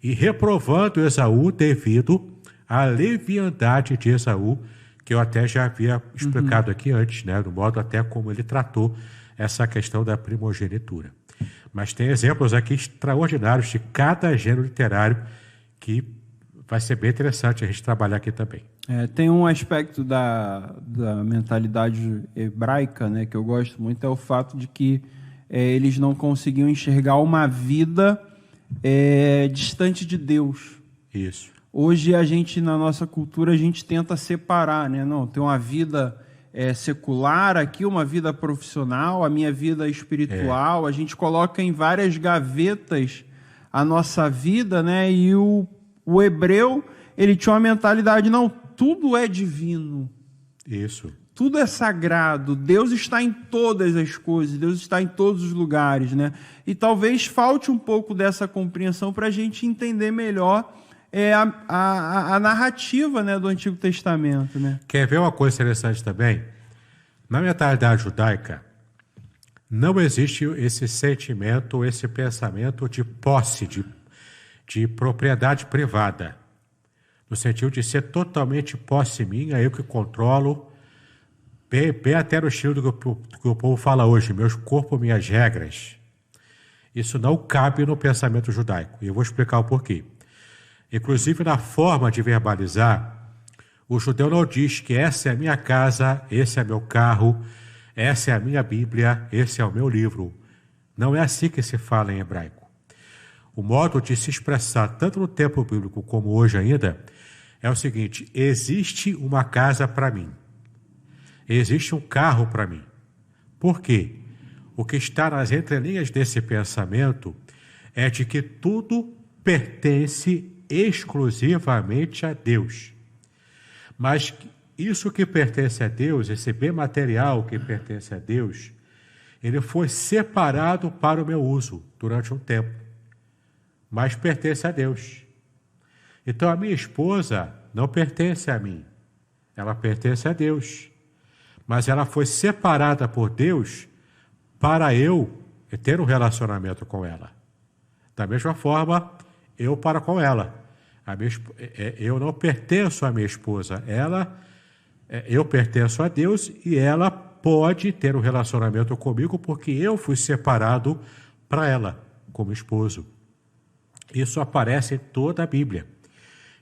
e reprovando Esaú devido à leviandade de Esaú, que eu até já havia explicado aqui antes, né, do modo até como ele tratou essa questão da primogenitura. Mas tem exemplos aqui extraordinários de cada gênero literário que vai ser bem interessante a gente trabalhar aqui também. Tem um aspecto da mentalidade hebraica, né, que eu gosto muito, é o fato de que eles não conseguiam enxergar uma vida distante de Deus. Isso. Hoje, na nossa cultura, a gente tenta separar, né? Não, tem uma vida secular aqui, uma vida profissional, a minha vida espiritual. A gente coloca em várias gavetas a nossa vida, né? E o hebreu, ele tinha uma mentalidade, não, tudo é divino. Isso. Tudo é sagrado, Deus está em todas as coisas, Deus está em todos os lugares, né? E talvez falte um pouco dessa compreensão para a gente entender melhor a narrativa, né, do Antigo Testamento, né? Quer ver uma coisa interessante também? Na mentalidade judaica, não existe esse sentimento, esse pensamento de posse, de propriedade privada, no sentido de ser totalmente posse minha, eu que controlo, bem até no estilo do que o povo fala hoje, meus corpos, minhas regras. Isso não cabe no pensamento judaico, e eu vou explicar o porquê. Inclusive, na forma de verbalizar, O judeu não diz que essa é a minha casa, esse é meu carro, essa é a minha Bíblia, esse é o meu livro. Não é assim que se fala em hebraico. O modo de se expressar, tanto no tempo bíblico como hoje ainda, é o seguinte: existe uma casa para mim, existe um carro para mim. Por quê? O que está nas entrelinhas desse pensamento é de que tudo pertence exclusivamente a Deus. Mas isso que pertence a Deus, esse bem material que pertence a Deus, ele foi separado para o meu uso durante um tempo, mas pertence a Deus. Então a minha esposa não pertence a mim, ela pertence a Deus, mas ela foi separada por Deus para eu ter um relacionamento com ela. Da mesma forma, eu para com ela. Eu não pertenço à minha esposa, eu pertenço a Deus e ela pode ter um relacionamento comigo porque eu fui separado para ela como esposo. Isso aparece em toda a Bíblia.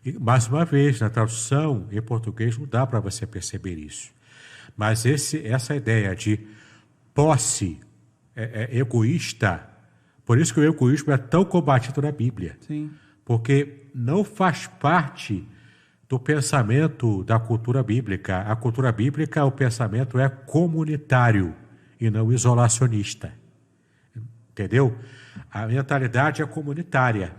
E, mais uma vez, na tradução em português não dá para você perceber isso. Mas essa ideia de posse egoísta, por isso que o egoísmo é tão combatido na Bíblia. Sim. Porque não faz parte do pensamento da cultura bíblica. A cultura bíblica, o pensamento é comunitário e não isolacionista. Entendeu? A mentalidade é comunitária.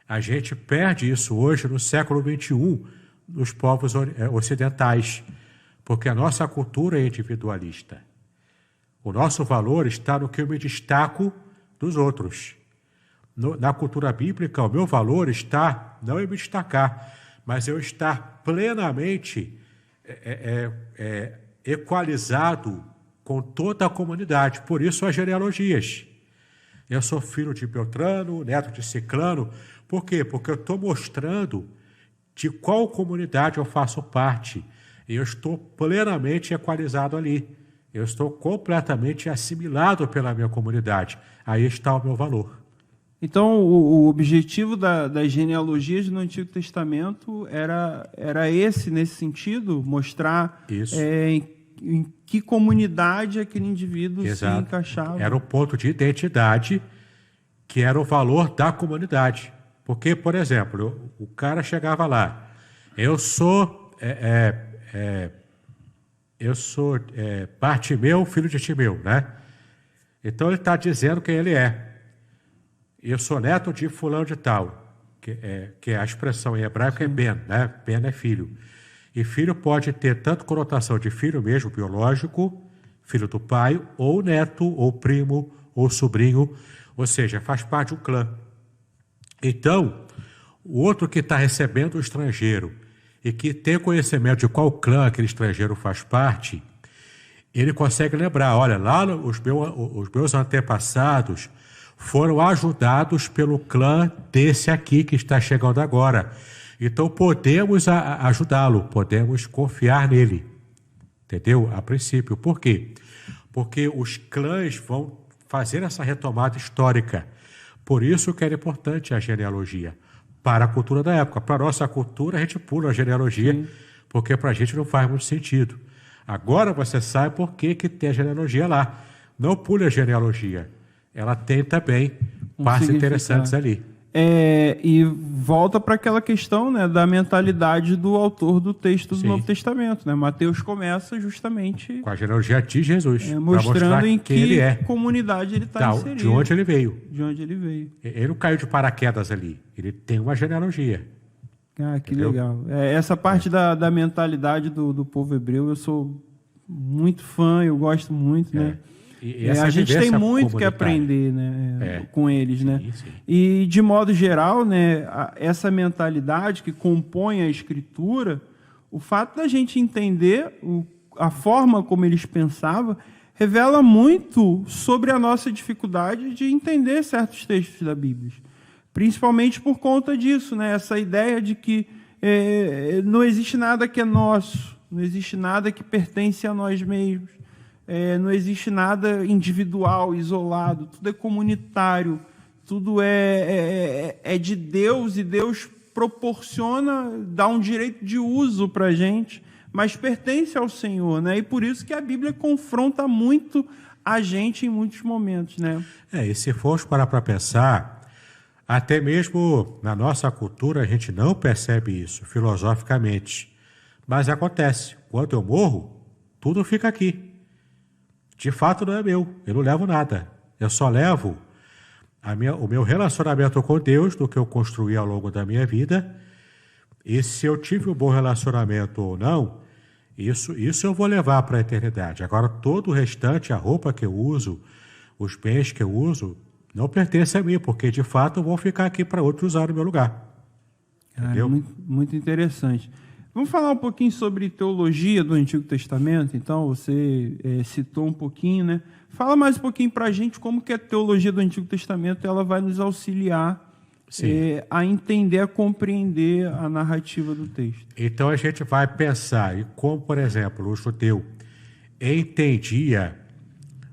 A gente perde isso hoje no século XXI, nos povos ocidentais, porque a nossa cultura é individualista. O nosso valor está no que eu me destaco dos outros. Na cultura bíblica, o meu valor está não em me destacar, mas eu estar plenamente equalizado com toda a comunidade. Por isso as genealogias. Eu sou filho de Beltrano, neto de Ciclano. Por quê? Porque eu estou mostrando de qual comunidade eu faço parte. E eu estou plenamente equalizado ali. Eu estou completamente assimilado pela minha comunidade. Aí está o meu valor. Então, o objetivo das genealogias no Antigo Testamento era esse, nesse sentido, mostrar em que comunidade aquele indivíduo se encaixava. Era um ponto de identidade que era o valor da comunidade. Porque, por exemplo, o cara chegava lá, eu sou Bartimeu, filho de Timeu, né? Então ele está dizendo quem ele é. Eu sou neto de fulano de tal, que a expressão em hebraico é Ben, né? Ben é filho. E filho pode ter tanto conotação de filho mesmo, biológico, filho do pai, ou neto, ou primo, ou sobrinho, ou seja, faz parte de um clã. Então, o outro que está recebendo o estrangeiro e que tem conhecimento de qual clã aquele estrangeiro faz parte, ele consegue lembrar, olha, lá os meus antepassados foram ajudados pelo clã desse aqui que está chegando agora. Então podemos ajudá-lo, podemos confiar nele. Entendeu? A princípio. Por quê? Porque os clãs vão fazer essa retomada histórica. Por isso que era importante a genealogia. Para a cultura da época. Para a nossa cultura, a gente pula a genealogia, sim, porque para a gente não faz muito sentido. Agora você sabe por que tem a genealogia lá. Não pule a genealogia. Ela tem também partes interessantes ali. E volta para aquela questão, né, da mentalidade do autor do texto do Novo Testamento. Né? Mateus começa justamente com a genealogia de Jesus, mostrando em que comunidade ele está inserido. De onde ele veio. De onde ele veio. Ele não caiu de paraquedas ali. Ele tem uma genealogia. Ah, que legal. Essa parte da mentalidade do povo hebreu, eu sou muito fã, eu gosto muito, né? E a gente tem muito que aprender, né, com eles, né? Sim. E, de modo geral, né, essa mentalidade que compõe a Escritura, o fato da gente entender a forma como eles pensavam, revela muito sobre a nossa dificuldade de entender certos textos da Bíblia. Principalmente por conta disso, né? Essa ideia de que não existe nada que é nosso, não existe nada que pertence a nós mesmos. Não existe nada individual, isolado, tudo é comunitário, tudo é de Deus, e Deus proporciona, dá um direito de uso para a gente, mas pertence ao Senhor, né? E por isso que a Bíblia confronta muito a gente em muitos momentos, né? E se formos parar para pensar, até mesmo na nossa cultura a gente não percebe isso filosoficamente, mas acontece. Quando eu morro, tudo fica aqui. De fato não é meu, eu não levo nada. Eu só levo o meu relacionamento com Deus, do que eu construí ao longo da minha vida, e se eu tive um bom relacionamento ou não, isso eu vou levar para a eternidade. Agora, todo o restante, a roupa que eu uso, os bens que eu uso, não pertence a mim, porque de fato eu vou ficar aqui para outros usar no meu lugar. Entendeu? Muito interessante. Vamos falar um pouquinho sobre teologia do Antigo Testamento. Então, você citou um pouquinho, né? Fala mais um pouquinho para a gente como que a teologia do Antigo Testamento ela vai nos auxiliar a entender, a compreender a narrativa do texto. Então, a gente vai pensar em como, por exemplo, o judeu entendia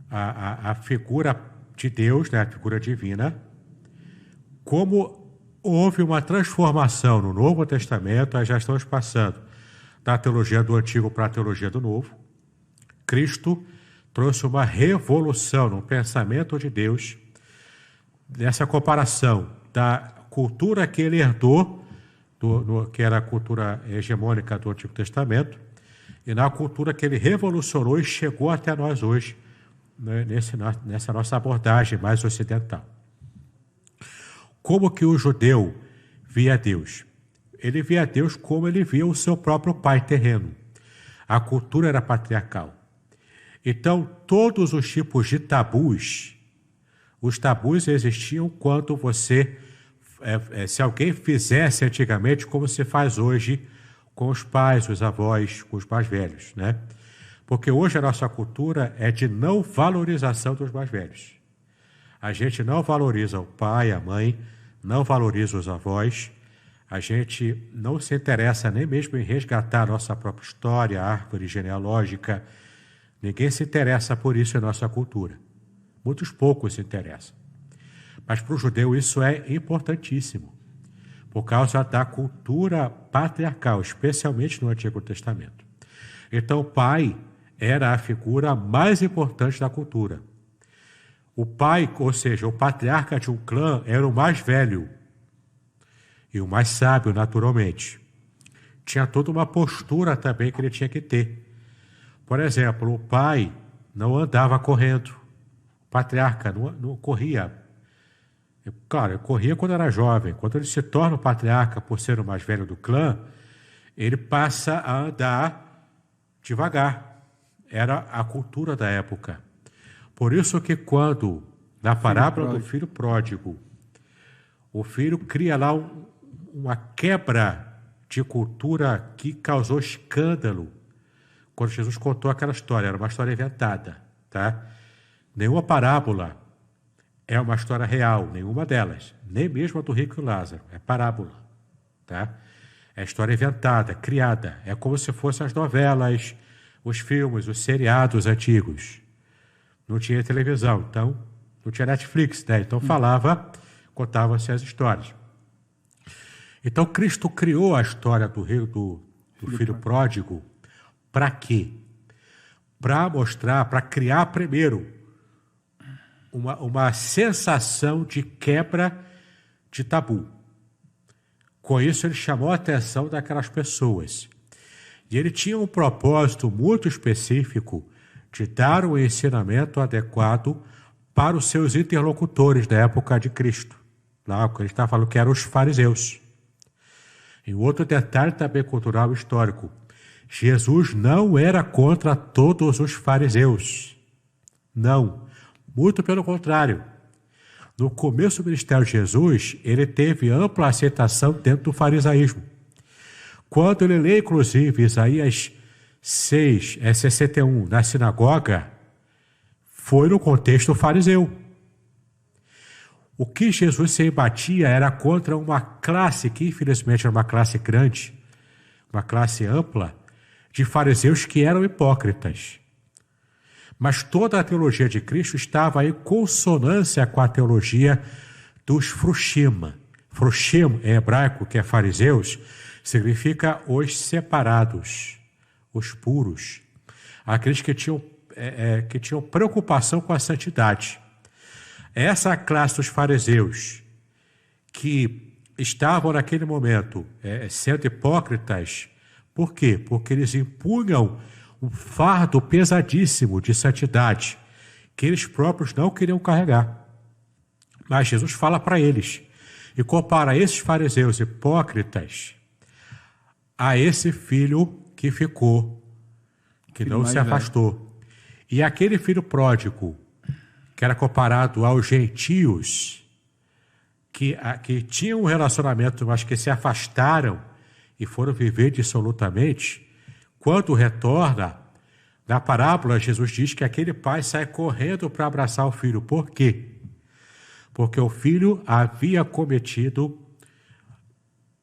a figura de Deus, né, a figura divina, como houve uma transformação no Novo Testamento. Nós já estamos passando da teologia do Antigo para a teologia do Novo. Cristo trouxe uma revolução no pensamento de Deus, nessa comparação da cultura que ele herdou, que era a cultura hegemônica do Antigo Testamento, e na cultura que ele revolucionou e chegou até nós hoje, né, nessa nossa abordagem mais ocidental. Como que o judeu via Deus? Ele via Deus como ele via o seu próprio pai terreno. A cultura era patriarcal. Então, todos os tipos de tabus, os tabus existiam quando você, se alguém fizesse antigamente como se faz hoje com os pais, os avós, com os mais velhos, né? Porque hoje a nossa cultura é de não valorização dos mais velhos. A gente não valoriza o pai, a mãe, não valoriza os avós, a gente não se interessa nem mesmo em resgatar a nossa própria história, a árvore genealógica. Ninguém se interessa por isso em nossa cultura. Muitos poucos se interessam. Mas para o judeu isso é importantíssimo, por causa da cultura patriarcal, especialmente no Antigo Testamento. Então o pai era a figura mais importante da cultura. O pai, ou seja, o patriarca de um clã, era o mais velho e o mais sábio, naturalmente. Tinha toda uma postura também que ele tinha que ter. Por exemplo, o pai não andava correndo, o patriarca não corria. Claro, ele corria quando era jovem. Quando ele se torna o patriarca, por ser o mais velho do clã, ele passa a andar devagar. Era a cultura da época. Por isso que quando, na parábola do filho pródigo, o filho cria lá uma quebra de cultura que causou escândalo. Quando Jesus contou aquela história, era uma história inventada, tá? Nenhuma parábola é uma história real, nenhuma delas, nem mesmo a do rico e Lázaro, é parábola, tá? É história inventada, criada, é como se fossem as novelas, os filmes, os seriados antigos. Não tinha televisão, então não tinha Netflix, né? Então contava-se as histórias. Então Cristo criou a história do filho pródigo. Para quê? Para mostrar, para criar primeiro uma sensação de quebra de tabu. Com isso ele chamou a atenção daquelas pessoas. E ele tinha um propósito muito específico de dar um ensinamento adequado para os seus interlocutores da época de Cristo. Lá, ele está falando que eram os fariseus. E outro detalhe também cultural e histórico. Jesus não era contra todos os fariseus. Não. Muito pelo contrário. No começo do ministério de Jesus, ele teve ampla aceitação dentro do farisaísmo. Quando ele lê, inclusive, Isaías 61, na sinagoga, foi no contexto fariseu. O que Jesus se embatia era contra uma classe, que infelizmente era uma classe grande, uma classe ampla, de fariseus que eram hipócritas. Mas toda a teologia de Cristo estava em consonância com a teologia dos frushima, Froshim, em hebraico, que é fariseus, significa os separados, os puros, aqueles que tinham preocupação com a santidade. Essa classe dos fariseus que estavam naquele momento sendo hipócritas, por quê? Porque eles impunham um fardo pesadíssimo de santidade que eles próprios não queriam carregar. Mas Jesus fala para eles e compara esses fariseus hipócritas a esse filho que ficou, que não se afastou. E aquele filho pródigo, que era comparado aos gentios, que tinham um relacionamento, mas que se afastaram e foram viver dissolutamente, quando retorna, na parábola, Jesus diz que aquele pai sai correndo para abraçar o filho. Por quê? Porque o filho havia cometido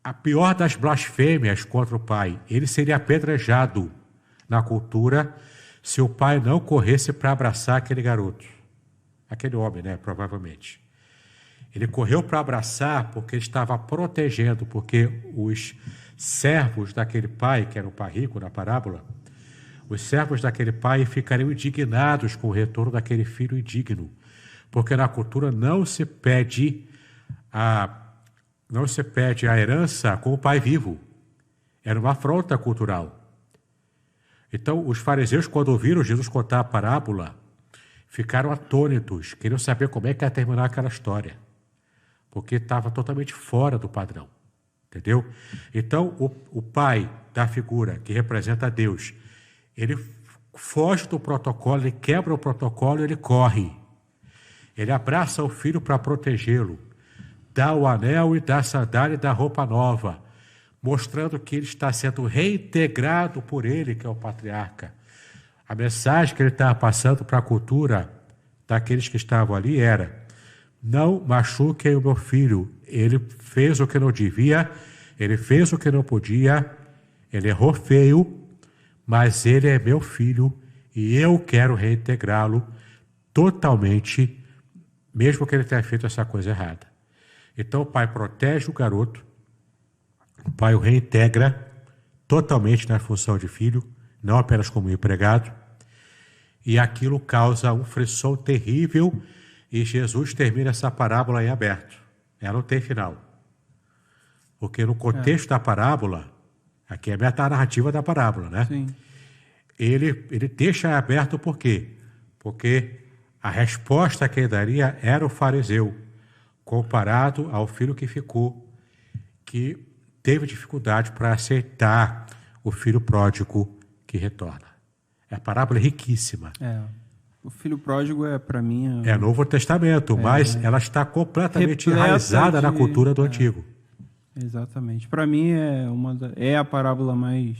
a pior das blasfêmias contra o pai. Ele seria apedrejado na cultura se o pai não corresse para abraçar aquele garoto. Aquele homem, né? Provavelmente. Ele correu para abraçar porque ele estava protegendo, porque os servos daquele pai, que era o pai rico na parábola, os servos daquele pai ficariam indignados com o retorno daquele filho indigno, porque na cultura não se pede a herança com o pai vivo. Era uma afronta cultural. Então, os fariseus, quando ouviram Jesus contar a parábola, ficaram atônitos, queriam saber como é que ia terminar aquela história, porque estava totalmente fora do padrão, entendeu? Então, o pai da figura que representa Deus, ele foge do protocolo, ele quebra o protocolo, ele corre. Ele abraça o filho para protegê-lo, dá o anel e dá a sandália e dá a roupa nova, mostrando que ele está sendo reintegrado por ele, que é o patriarca. A mensagem que ele estava passando para a cultura daqueles que estavam ali era: não machuquem o meu filho, ele fez o que não devia, ele fez o que não podia, ele errou feio, mas ele é meu filho e eu quero reintegrá-lo totalmente, mesmo que ele tenha feito essa coisa errada. Então o pai protege o garoto, o pai o reintegra totalmente na função de filho, não apenas como empregado, e aquilo causa um frisson terrível, e Jesus termina essa parábola em aberto. Ela não tem final. Porque no contexto da parábola, aqui é a metanarrativa da parábola, né? Sim. Ele deixa aberto por quê? Porque a resposta que ele daria era o fariseu, comparado ao filho que ficou, que teve dificuldade para aceitar o filho pródigo que retorna. A parábola é riquíssima. O filho pródigo para mim... É Novo Testamento, mas ela está completamente enraizada na cultura do Antigo. Exatamente. Para mim é a parábola mais...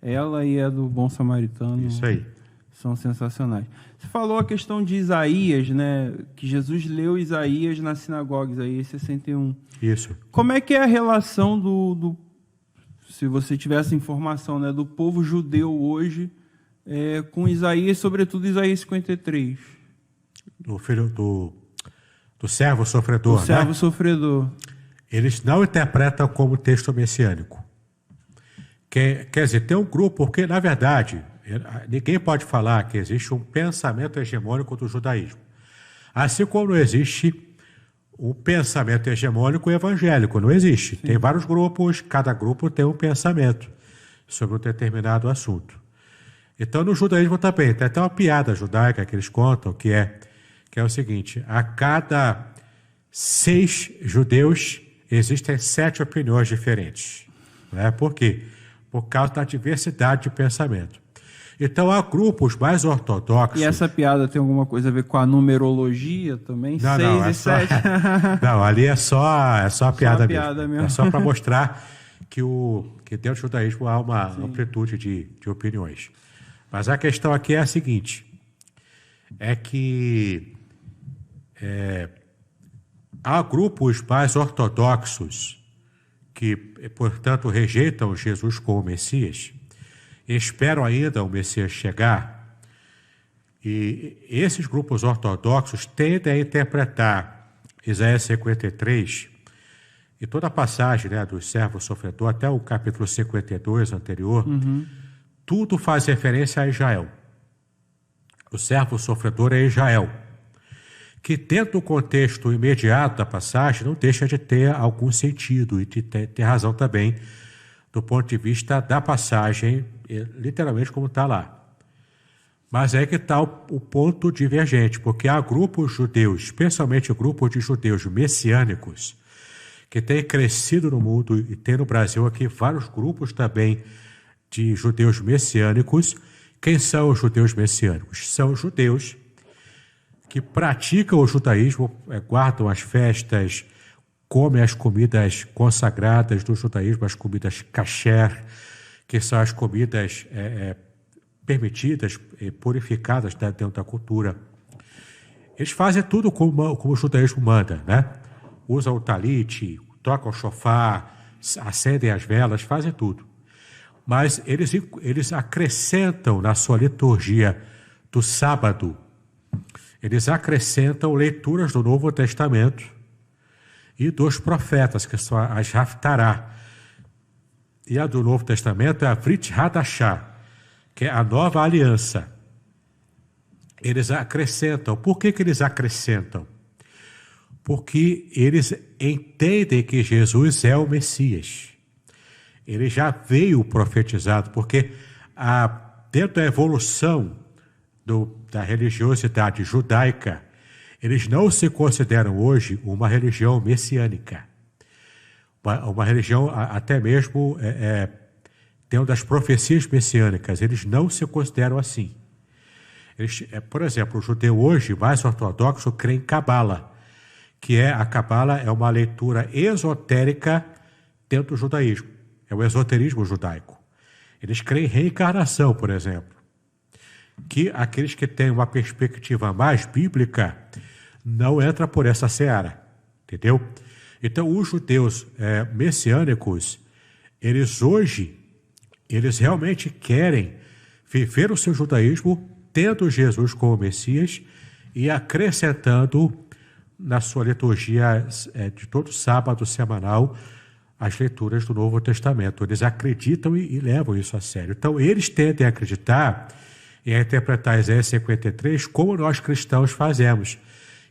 Ela e a do Bom Samaritano. Isso aí. São sensacionais. Você falou a questão de Isaías, né? Que Jesus leu Isaías na sinagoga, Isaías 61. Isso. Como é que é a relação se você tivesse informação, né, do povo judeu hoje com Isaías, sobretudo Isaías 53? Do filho do servo sofredor, do servo sofredor. Eles não interpretam como texto messiânico. Quer dizer, tem um grupo, porque, na verdade, ninguém pode falar que existe um pensamento hegemônico do judaísmo. Assim como não existe um pensamento hegemônico evangélico, não existe. Sim. Tem vários grupos, cada grupo tem um pensamento sobre um determinado assunto. Então, no judaísmo também, tem até uma piada judaica que eles contam, que é o seguinte: a cada 6 judeus existem 7 opiniões diferentes. Né? Por quê? Por causa da diversidade de pensamento. Então, há grupos mais ortodoxos... E essa piada tem alguma coisa a ver com a numerologia também? Não, 6 e 7? Não, ali é só a piada mesmo. É só para mostrar que dentro do judaísmo há uma amplitude de opiniões. Mas a questão aqui é a seguinte, é que há grupos mais ortodoxos que, portanto, rejeitam Jesus como Messias, esperam ainda o Messias chegar, e esses grupos ortodoxos tendem a interpretar Isaías 53 e toda a passagem, né, do servo sofredor, até o capítulo 52 anterior, tudo faz referência a Israel. O servo sofredor é Israel, que dentro do contexto imediato da passagem não deixa de ter algum sentido e de ter razão também do ponto de vista da passagem, literalmente como está lá. Mas é que está o ponto divergente, porque há grupos judeus, especialmente grupos de judeus messiânicos, que têm crescido no mundo e tem no Brasil aqui vários grupos também de judeus messiânicos. Quem são os judeus messiânicos? São judeus que praticam o judaísmo, guardam as festas, comem as comidas consagradas do judaísmo, as comidas kasher, que são as comidas permitidas e purificadas dentro da cultura. Eles fazem tudo como o judaísmo manda, né? Usam o talite, tocam o shofar, acendem as velas, fazem tudo. Mas eles acrescentam na sua liturgia do sábado, eles acrescentam leituras do Novo Testamento e dos profetas, que são as Haftará. E a do Novo Testamento é a Brit Hadashah, que é a nova aliança. Eles acrescentam. Por que eles acrescentam? Porque eles entendem que Jesus é o Messias. Ele já veio profetizado, porque dentro da evolução da religiosidade judaica, eles não se consideram hoje uma religião messiânica. Uma religião até mesmo dentro das profecias messiânicas, eles não se consideram assim. Por exemplo, o judeu hoje, mais ortodoxo, crê em Cabala, que a Cabala é uma leitura esotérica dentro do judaísmo. É o esoterismo judaico. Eles creem em reencarnação, por exemplo. Que aqueles que têm uma perspectiva mais bíblica não entram por essa seara, entendeu? Então, os judeus messiânicos, eles realmente querem viver o seu judaísmo tendo Jesus como Messias e acrescentando na sua liturgia de todo sábado semanal as leituras do Novo Testamento. Eles acreditam e levam isso a sério. Então, eles tendem a acreditar e a interpretar Isaías 53 como nós cristãos fazemos,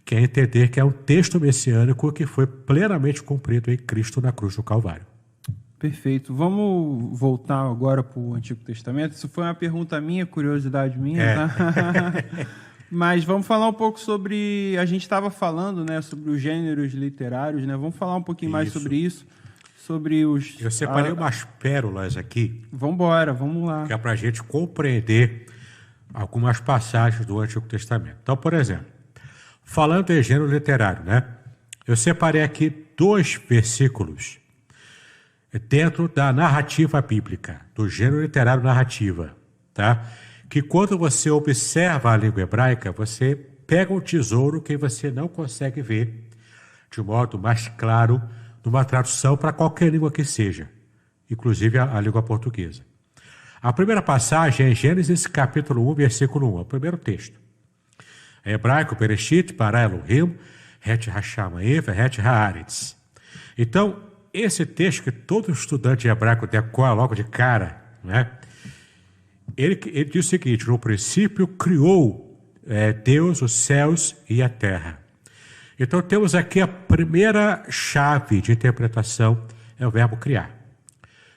que é entender que é um texto messiânico que foi plenamente cumprido em Cristo na cruz do Calvário. Perfeito. Vamos voltar agora para o Antigo Testamento. Isso foi uma pergunta minha, curiosidade minha, tá? Mas vamos falar um pouco sobre... A gente estava falando, né, sobre os gêneros literários, né? Vamos falar um pouquinho mais sobre isso. Sobre os... Eu separei umas pérolas aqui. Vamos lá. Que é para a gente compreender algumas passagens do Antigo Testamento. Então, por exemplo, falando em gênero literário, né? Eu separei aqui 2 versículos dentro da narrativa bíblica, do gênero literário narrativa, tá? Que quando você observa a língua hebraica, você pega um tesouro que você não consegue ver de modo mais claro numa tradução para qualquer língua que seja, inclusive a língua portuguesa. A primeira passagem é em Gênesis capítulo 1, versículo 1, é o primeiro texto. Em hebraico, Bereshit, bara Elohim, het hashamayim, het haaretz. Então, esse texto que todo estudante de hebraico decora logo de cara, né? Ele diz o seguinte: no princípio criou Deus os céus e a terra. Então temos aqui a primeira chave de interpretação, é o verbo criar.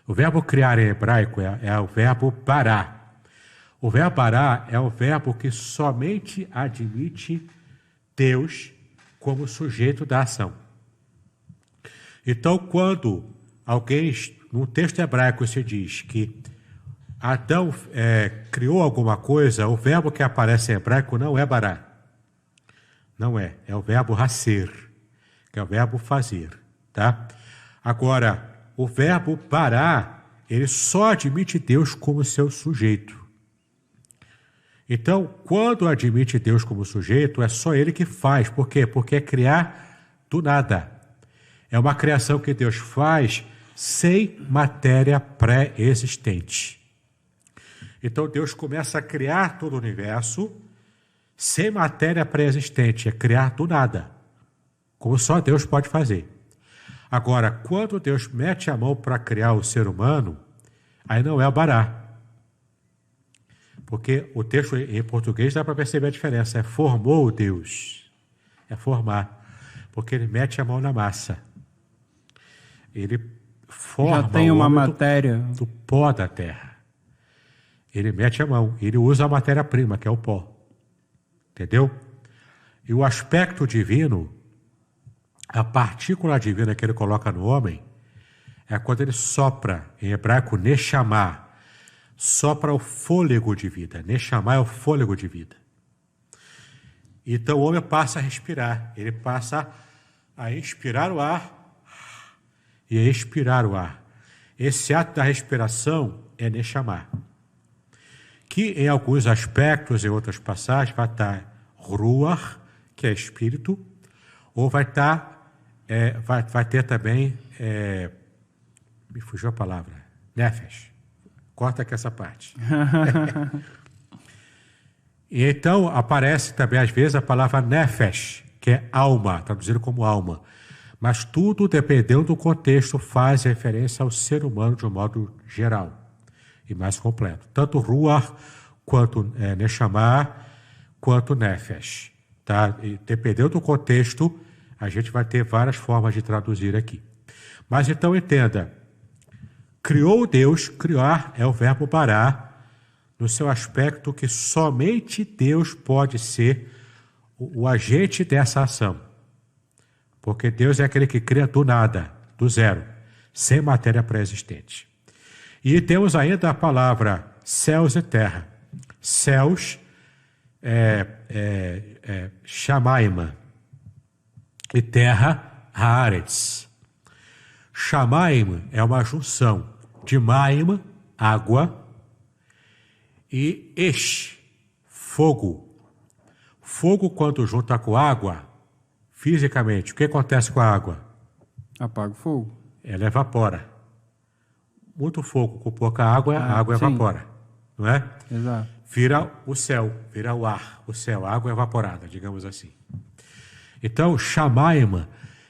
O verbo criar em hebraico é o verbo bará. O verbo bará é o verbo que somente admite Deus como sujeito da ação. Então, quando alguém, no texto hebraico se diz que Adão criou alguma coisa, o verbo que aparece em hebraico não é bará. Não é o verbo haser, que é o verbo fazer, tá? Agora, o verbo bará, ele só admite Deus como seu sujeito. Então, quando admite Deus como sujeito, é só ele que faz. Por quê? Porque é criar do nada. É uma criação que Deus faz sem matéria pré-existente. Então, Deus começa a criar todo o universo sem matéria pré-existente, é criar do nada, como só Deus pode fazer. Agora, quando Deus mete a mão para criar o ser humano, aí não é o Bará. Porque o texto em português dá para perceber a diferença. É formou Deus. É formar. Porque ele mete a mão na massa. Ele forma Já tem uma o homem matéria. do pó da terra. Ele mete a mão. Ele usa a matéria-prima, que é o pó. Entendeu? E o aspecto divino, a partícula divina que ele coloca no homem, é quando ele sopra, em hebraico, Neshama, sopra o fôlego de vida. Neshama é o fôlego de vida. Então o homem passa a respirar. Ele passa a inspirar o ar e a expirar o ar. Esse ato da respiração é Neshama. Que em alguns aspectos, em outras passagens, vai estar Ruach, que é espírito, ou vai ter também, me fugiu a palavra, Nefesh. Corta aqui essa parte. E então aparece também às vezes a palavra Nefesh, que é alma, traduzido como alma. Mas tudo, dependendo do contexto, faz referência ao ser humano de um modo geral e mais completo. Tanto Ruach, quanto Neshama, quanto Nefesh. Tá? E dependendo do contexto, a gente vai ter várias formas de traduzir aqui. Mas então entenda, criou Deus, criar é o verbo bará, no seu aspecto que somente Deus pode ser o agente dessa ação. Porque Deus é aquele que cria do nada, do zero, sem matéria pré-existente. E temos ainda a palavra céus e terra. Céus Shamaim e terra Haaretz. Shamaim é uma junção de Maim, água, e Esh, fogo. Fogo, quando junta com água, fisicamente, o que acontece com a água? Apaga o fogo. Ela evapora. Muito fogo com pouca água, a água sim. evapora. Não é? Exato. Vira o céu, vira o ar, o céu, a água evaporada, digamos assim. Então, Shamaim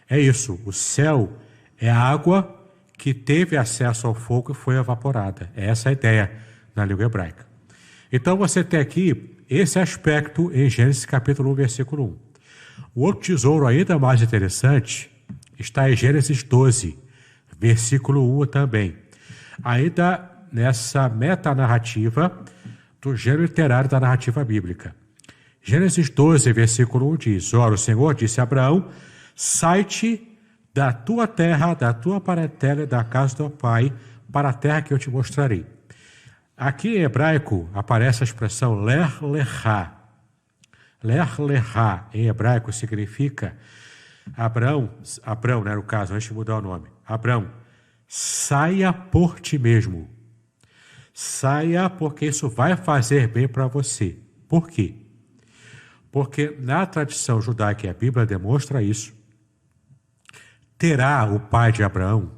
é isso, o céu é a água que teve acesso ao fogo e foi evaporada. É essa a ideia na língua hebraica. Então, você tem aqui esse aspecto em Gênesis capítulo 1, versículo 1. O outro tesouro ainda mais interessante está em Gênesis 12, versículo 1 também. Ainda nessa metanarrativa do gênero literário da narrativa bíblica. Gênesis 12, versículo 1 diz: Ora, o Senhor disse a Abraão: sai-te da tua terra, da tua parentela e da casa do teu pai, para a terra que eu te mostrarei. Aqui em hebraico aparece a expressão ler lechá. Ler lechá em hebraico significa Abraão, né, no caso, antes de mudar o nome. Abraão, saia por ti mesmo. Saia porque isso vai fazer bem para você. Por quê? Porque na tradição judaica, e a Bíblia demonstra isso, Terá, o pai de Abraão,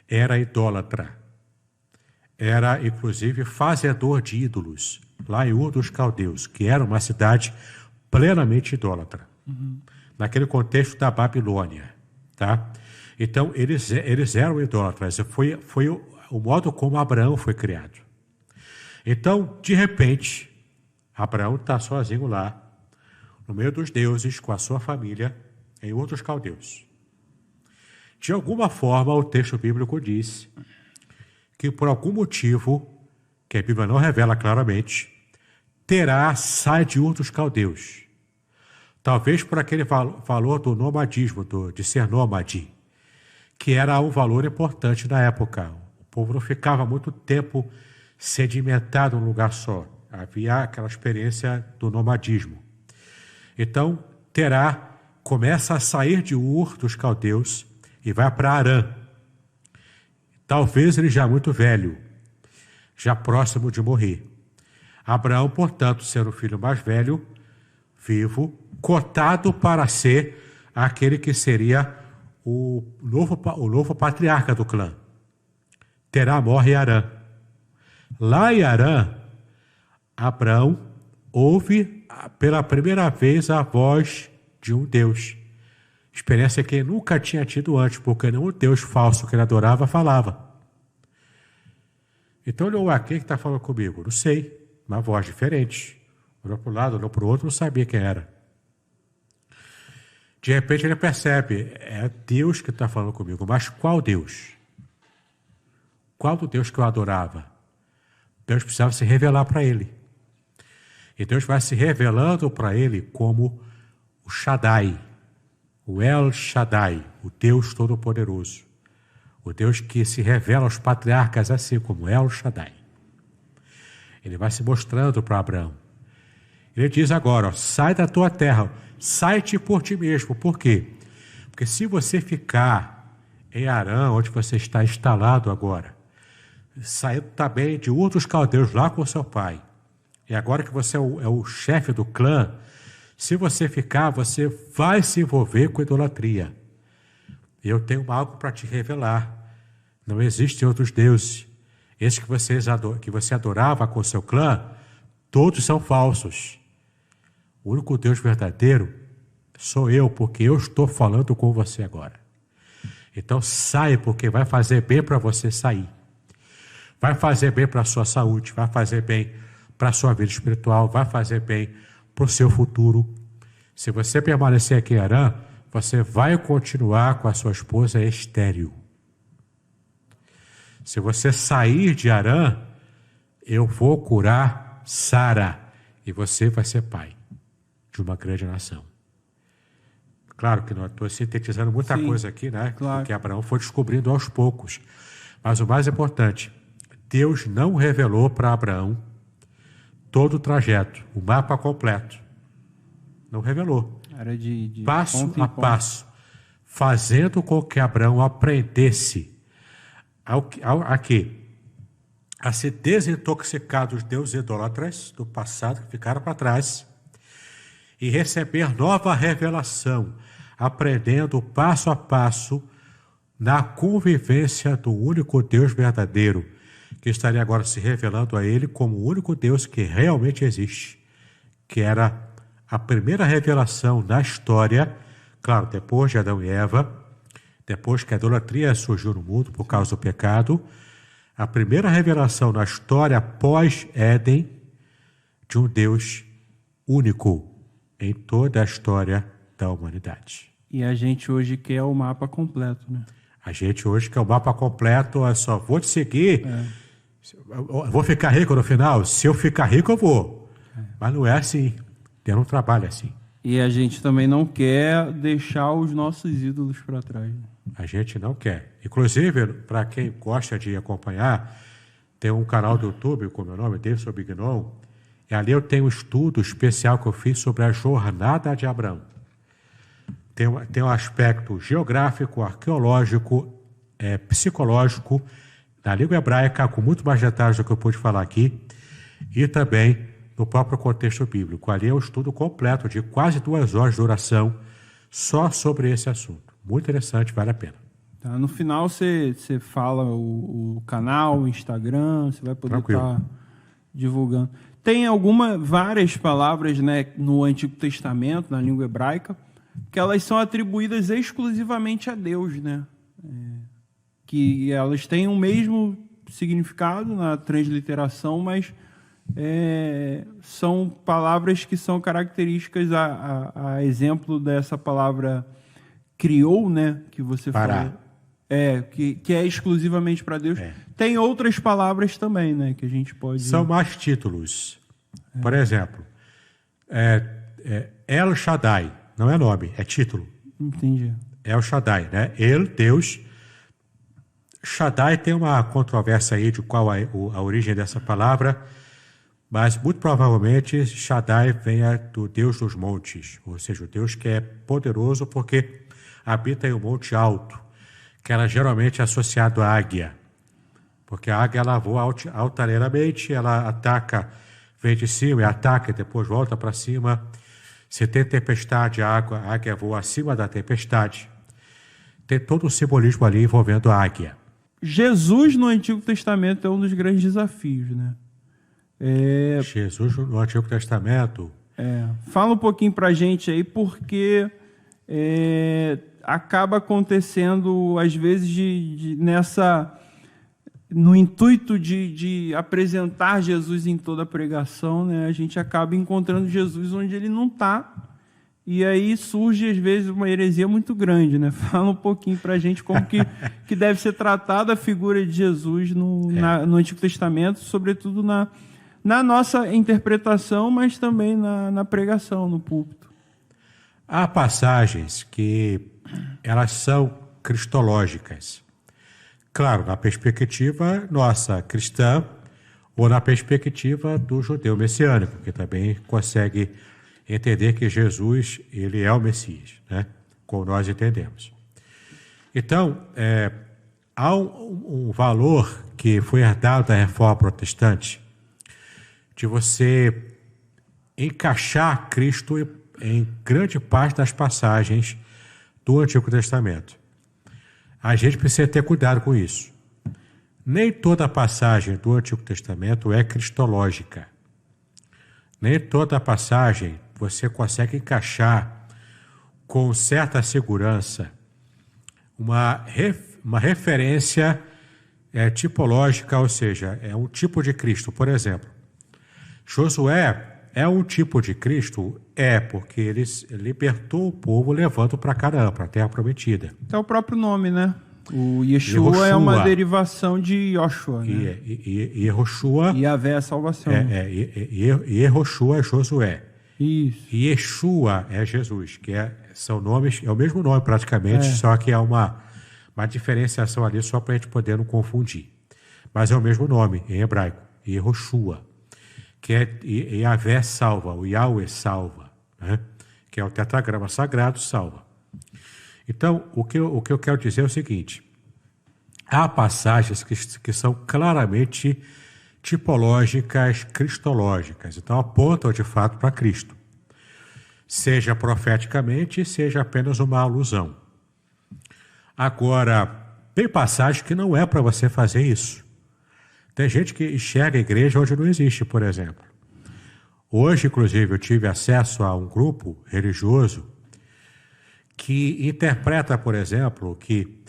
era idólatra. Era, inclusive, fazedor de ídolos, lá em Ur dos Caldeus, que era uma cidade plenamente idólatra. Naquele contexto da Babilônia. Tá? Então, eles eram idólatras. Foi o modo como Abraão foi criado. Então, de repente, Abraão está sozinho lá, no meio dos deuses, com a sua família, em Ur dos Caldeus. De alguma forma, o texto bíblico diz que, por algum motivo, que a Bíblia não revela claramente, Terá sai de Ur dos Caldeus. Talvez por aquele valor do nomadismo, de ser nômade, que era um valor importante na época. O povo não ficava muito tempo sedimentado num lugar só. Havia aquela experiência do nomadismo. Então, Terá começa a sair de Ur dos Caldeus e vai para Harã. Talvez ele já muito velho, já próximo de morrer. Abraão, portanto, sendo o filho mais velho, vivo, cotado para ser aquele que seria o novo patriarca do clã. Terá morre em Harã. Lá em Harã, Abraão ouve pela primeira vez a voz de um Deus, Experiência que ele nunca tinha tido antes, porque nenhum Deus falso que ele adorava falava. Então ele olhou, quem que está falando comigo? Não sei, uma voz diferente. Olhou para um lado, olhou para o outro, não sabia quem era. De repente ele percebe, é Deus que está falando comigo, mas qual Deus? Qual do Deus que eu adorava? Deus precisava se revelar para ele. E Deus vai se revelando para ele como o Shaddai, o El Shaddai, o Deus Todo-Poderoso. O Deus que se revela aos patriarcas assim como El Shaddai. Ele vai se mostrando para Abraão. Ele diz agora, sai da tua terra, sai-te por ti mesmo. Por quê? Porque se você ficar em Harã, onde você está instalado agora, saindo também de outros caldeus lá com seu pai, e agora que você é o chefe do clã, se você ficar, você vai se envolver com idolatria. Eu tenho algo para te revelar. Não existem outros deuses. Esses que você adorava com seu clã, todos são falsos. O único Deus verdadeiro sou eu, porque eu estou falando com você agora. Então sai, porque vai fazer bem para você sair. Vai fazer bem para a sua saúde, vai fazer bem para a sua vida espiritual, vai fazer bem para o seu futuro. Se você permanecer aqui em Harã, você vai continuar com a sua esposa estéril. Se você sair de Harã, eu vou curar Sara e você vai ser pai de uma grande nação. Claro que não estou sintetizando muita coisa aqui, né? Claro. Porque Abraão foi descobrindo aos poucos. Mas o mais importante, Deus não revelou para Abraão todo o trajeto, o mapa completo. Não revelou. Era de passo a passo, fazendo com que Abraão aprendesse a se desintoxicar dos deuses idólatras do passado que ficaram para trás e receber nova revelação, aprendendo passo a passo na convivência do único Deus verdadeiro, que estaria agora se revelando a ele como o único Deus que realmente existe, que era a primeira revelação na história, claro, depois de Adão e Eva, depois que a idolatria surgiu no mundo por causa do pecado, a primeira revelação na história pós-Éden de um Deus único em toda a história da humanidade. E a gente hoje quer o mapa completo, né? A gente hoje quer o mapa completo, eu só vou te seguir, eu vou ficar rico no final? Se eu ficar rico, eu vou. Mas não é assim, eu não trabalho assim. E a gente também não quer deixar os nossos ídolos para trás. A gente não quer. Inclusive, para quem gosta de acompanhar, tem um canal do YouTube com o meu nome, Davidson Bignon, e ali eu tenho um estudo especial que eu fiz sobre a jornada de Abraão. Tem um aspecto geográfico, arqueológico, psicológico, na língua hebraica, com muito mais detalhes do que eu pude falar aqui, e também no próprio contexto bíblico. Ali é um estudo completo de quase 2 horas de duração só sobre esse assunto. Muito interessante, vale a pena. Tá, no final você fala o canal, o Instagram, você vai poder estar divulgando. Tem várias palavras, né, no Antigo Testamento, na língua hebraica, que elas são atribuídas exclusivamente a Deus, né? Que elas têm o mesmo significado na transliteração, mas são palavras que são características, a exemplo dessa palavra criou, né? Que você falou. Que é exclusivamente para Deus. Tem outras palavras também, né? Que a gente pode... São mais títulos. Por exemplo, El Shaddai, não é nome, é título. Entendi. El Shaddai, né? El, Deus. Shaddai tem uma controvérsia aí de qual é a origem dessa palavra, mas muito provavelmente Shaddai venha do Deus dos montes, ou seja, o Deus que é poderoso porque habita em um monte alto, que era geralmente associado à águia, porque a águia ela voa altaneiramente, ela ataca, vem de cima e ataca e depois volta para cima. Se tem tempestade, a águia voa acima da tempestade. Tem todo um simbolismo ali envolvendo a águia. Jesus no Antigo Testamento é um dos grandes desafios, né? Jesus no Antigo Testamento. Fala um pouquinho pra gente aí, porque acaba acontecendo, às vezes, no intuito de apresentar Jesus em toda a pregação, né? A gente acaba encontrando Jesus onde ele não está, e aí surge, às vezes, uma heresia muito grande, né? Fala um pouquinho para a gente como que deve ser tratada a figura de Jesus no Antigo Testamento, sobretudo na nossa interpretação, mas também na pregação, no púlpito. Há passagens que elas são cristológicas. Claro, na perspectiva nossa cristã ou na perspectiva do judeu messiânico, que também consegue entender que Jesus ele é o Messias, né? Como nós entendemos. Então, há um valor que foi herdado da Reforma Protestante de você encaixar Cristo em grande parte das passagens do Antigo Testamento. A gente precisa ter cuidado com isso. Nem toda passagem do Antigo Testamento é cristológica. Nem toda passagem você consegue encaixar com certa segurança uma referência tipológica, ou seja, é um tipo de Cristo. Por exemplo, Josué é um tipo de Cristo? Porque ele libertou o povo levando para Canaã, para a Terra Prometida. É o próprio nome, né? O Yeshua é uma derivação de Yoshua, né? E Yehoshua... Yahvé é a salvação. Yehoshua é Josué. Isso. E Yeshua é Jesus, que são nomes, é o mesmo nome praticamente, só que há uma diferenciação ali só para a gente poder não confundir. Mas é o mesmo nome em hebraico, Yehoshua, que é Yahvé salva, o Yahweh salva, né? Que é o tetragrama sagrado salva. Então, o que eu quero dizer é o seguinte: há passagens que são claramente tipológicas, cristológicas, então apontam de fato para Cristo, seja profeticamente, seja apenas uma alusão. Agora, tem passagem que não é para você fazer isso. Tem gente que enxerga a igreja onde não existe, por exemplo. Hoje, inclusive, eu tive acesso a um grupo religioso que interpreta, por exemplo, que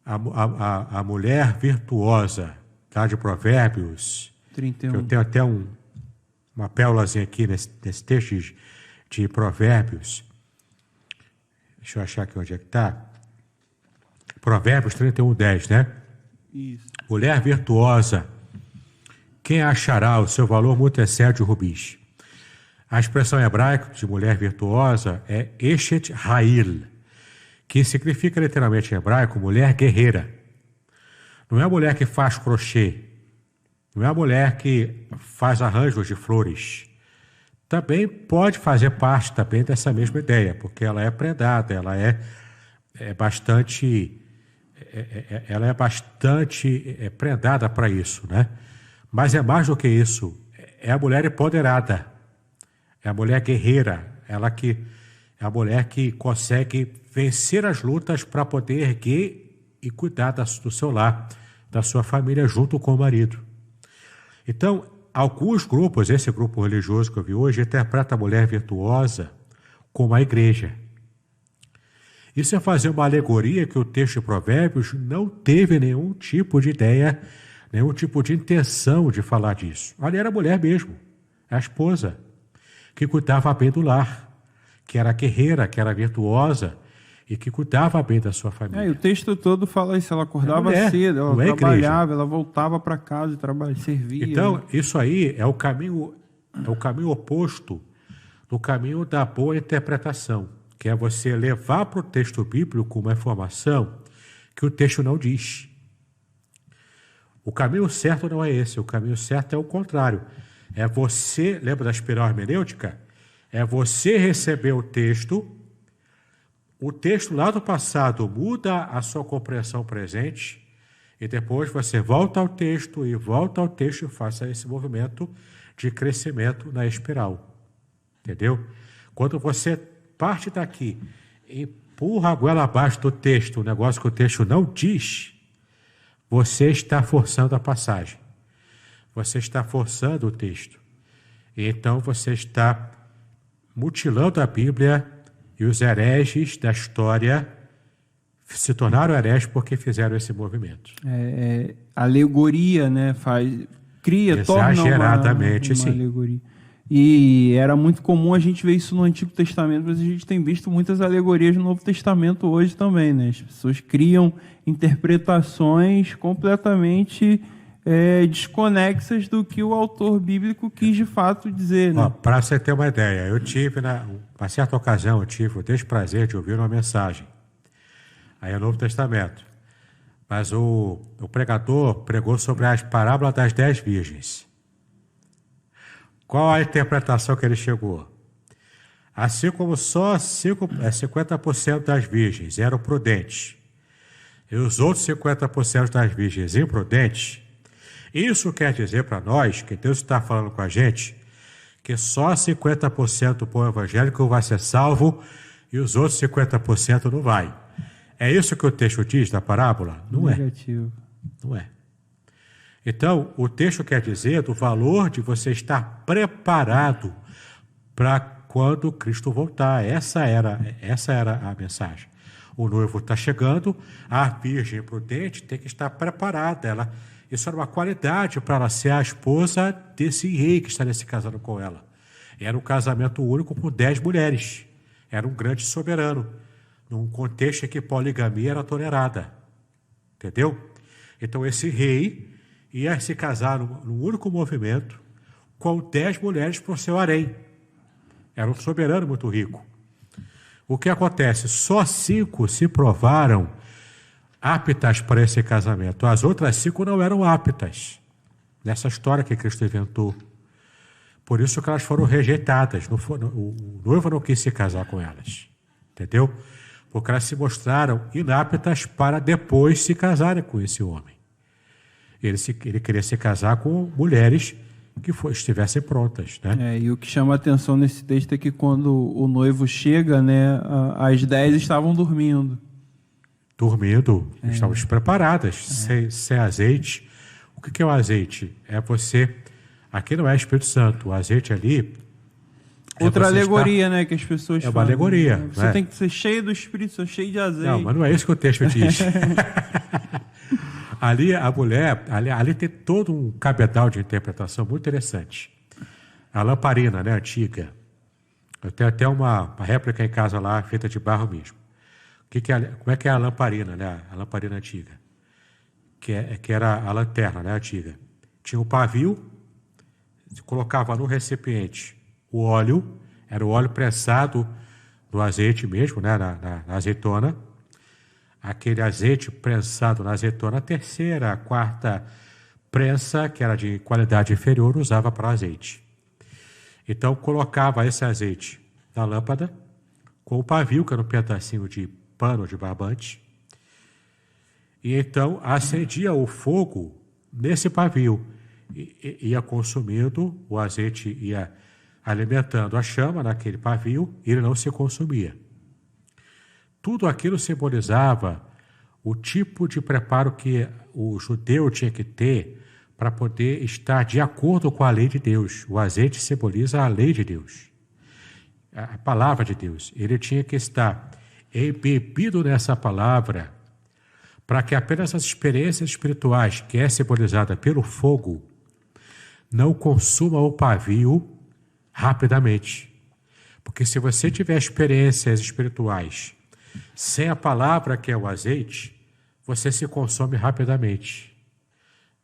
a mulher virtuosa, tá, de Provérbios, 31. que eu tenho até uma pérolazinha aqui nesse texto de Provérbios. Deixa eu achar aqui onde é que está. Provérbios 31:10, né? Isso. Mulher virtuosa, quem achará? O seu valor muito excede o rubis. A expressão hebraica de mulher virtuosa é Eshet Ha'il, que significa literalmente em hebraico mulher guerreira. Não é a mulher que faz crochê, não é a mulher que faz arranjos de flores. Também pode fazer parte também dessa mesma ideia, porque ela é predada, ela é bastante predada para isso, né? Mas é mais do que isso, é a mulher empoderada, é a mulher guerreira, é a mulher que consegue vencer as lutas para poder erguer e cuidar do seu lar, da sua família, junto com o marido. Então, alguns grupos, esse grupo religioso que eu vi hoje, interpreta a mulher virtuosa como a igreja. Isso é fazer uma alegoria que o texto de Provérbios não teve nenhum tipo de ideia, nenhum tipo de intenção de falar disso. Ali era a mulher mesmo, a esposa, que cuidava bem do lar, que era guerreira, que era virtuosa e que cuidava bem da sua família. E o texto todo fala isso, ela acordava cedo, ela trabalhava, ela voltava para casa e servia. Então, isso aí é o caminho oposto do caminho da boa interpretação, que é você levar para o texto bíblico uma informação que o texto não diz. O caminho certo não é esse, o caminho certo é o contrário. É você, lembra da espiral hermenêutica? É você receber o texto lá do passado muda a sua compreensão presente, e depois você volta ao texto e faça esse movimento de crescimento na espiral. Entendeu? Quando você parte daqui, empurra a goela abaixo do texto, um negócio que o texto não diz, você está forçando a passagem. Você está forçando o texto. E então você está mutilando a Bíblia E os hereges da história se tornaram hereges porque fizeram esse movimento. Alegoria, né? Torna Exageradamente, uma sim. alegoria. E era muito comum a gente ver isso no Antigo Testamento, mas a gente tem visto muitas alegorias no Novo Testamento hoje também, né? As pessoas criam interpretações completamente desconexas do que o autor bíblico quis de fato dizer, né? Para você ter uma ideia, eu tive, uma certa ocasião, eu tive o desprazer de ouvir uma mensagem. Aí é o Novo Testamento. Mas o pregador pregou sobre as parábolas das 10 virgens. Qual a interpretação que ele chegou? Assim como só 50% das virgens eram prudentes e os outros 50% das virgens imprudentes, isso quer dizer para nós, que Deus está falando com a gente, que só 50% do povo evangélico vai ser salvo e os outros 50% não vai. É isso que o texto diz da parábola? Não Negativo. Não é. Então, o texto quer dizer do valor de você estar preparado para quando Cristo voltar. Essa era a mensagem. O noivo está chegando, a virgem prudente tem que estar preparada. Isso era uma qualidade para ela ser a esposa desse rei que estaria se casando com ela. Era um casamento único com 10 mulheres. Era um grande soberano, num contexto em que poligamia era tolerada. Entendeu? Então, esse rei ia se casar num único movimento com 10 mulheres para o seu harém. Era um soberano muito rico. O que acontece? Só 5 se provaram aptas para esse casamento. As outras 5 não eram aptas nessa história que Cristo inventou. Por isso que elas foram rejeitadas. O noivo não quis se casar com elas. Entendeu? Porque elas se mostraram inaptas para depois se casarem com esse homem. Ele queria se casar com mulheres que estivessem prontas, né? E o que chama a atenção nesse texto é que quando o noivo chega, né, as 10 estavam dormindo. Estavam despreparadas, sem azeite. O que é o azeite? Aqui não é Espírito Santo, o azeite ali... Outra alegoria, né, que as pessoas falam. É uma alegoria. Né? Você tem que ser cheio do Espírito Santo, cheio de azeite. Não, mas não é isso que o texto diz. Ali a mulher, ali tem todo um cabedal de interpretação muito interessante. A lamparina, né, antiga. Eu tenho até uma réplica em casa lá, feita de barro mesmo. Como é que é a lamparina, né? A lamparina antiga. Que era a lanterna, né, antiga. Tinha o pavio, se colocava no recipiente o óleo, era o óleo prensado do azeite mesmo, né, na azeitona. Aquele azeite prensado na azeitona, a terceira, a quarta prensa, que era de qualidade inferior, usava para azeite. Então, colocava esse azeite na lâmpada, com o pavio, que era um pedacinho de pano de barbante, e então acendia o fogo nesse pavio. Ia consumindo, o azeite ia alimentando a chama naquele pavio, e ele não se consumia. Tudo aquilo simbolizava o tipo de preparo que o judeu tinha que ter para poder estar de acordo com a lei de Deus. O azeite simboliza a lei de Deus, a palavra de Deus. Ele tinha que estar embebido nessa palavra para que apenas as experiências espirituais, que é simbolizada pelo fogo, não consumam o pavio rapidamente. Porque se você tiver experiências espirituais sem a palavra, que é o azeite, você se consome rapidamente.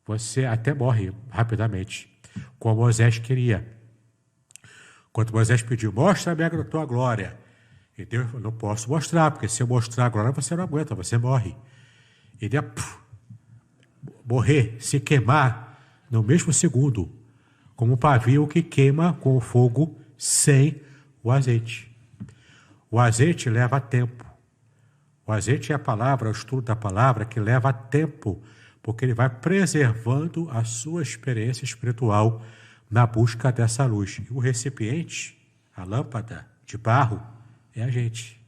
Você até morre rapidamente, como Moisés queria. Quando Moisés pediu, mostra-me a tua glória. E Deus falou, não posso mostrar, porque se eu mostrar a glória, você não aguenta, você morre. Ele ia morrer, se queimar no mesmo segundo, como um pavio que queima com o fogo sem o azeite. O azeite leva tempo. O azeite é a palavra, o estudo da palavra, que leva tempo, porque ele vai preservando a sua experiência espiritual na busca dessa luz. E o recipiente, a lâmpada de barro, é a gente.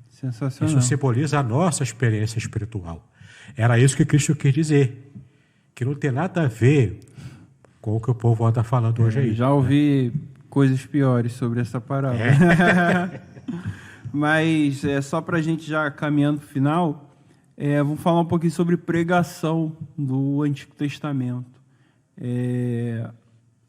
Sensacional. Isso simboliza a nossa experiência espiritual. Era isso que Cristo quis dizer, que não tem nada a ver com o que o povo anda falando hoje aí. Já ouvi coisas piores sobre essa parábola. Mas só para a gente já caminhando para o final, vamos falar um pouquinho sobre pregação do Antigo Testamento.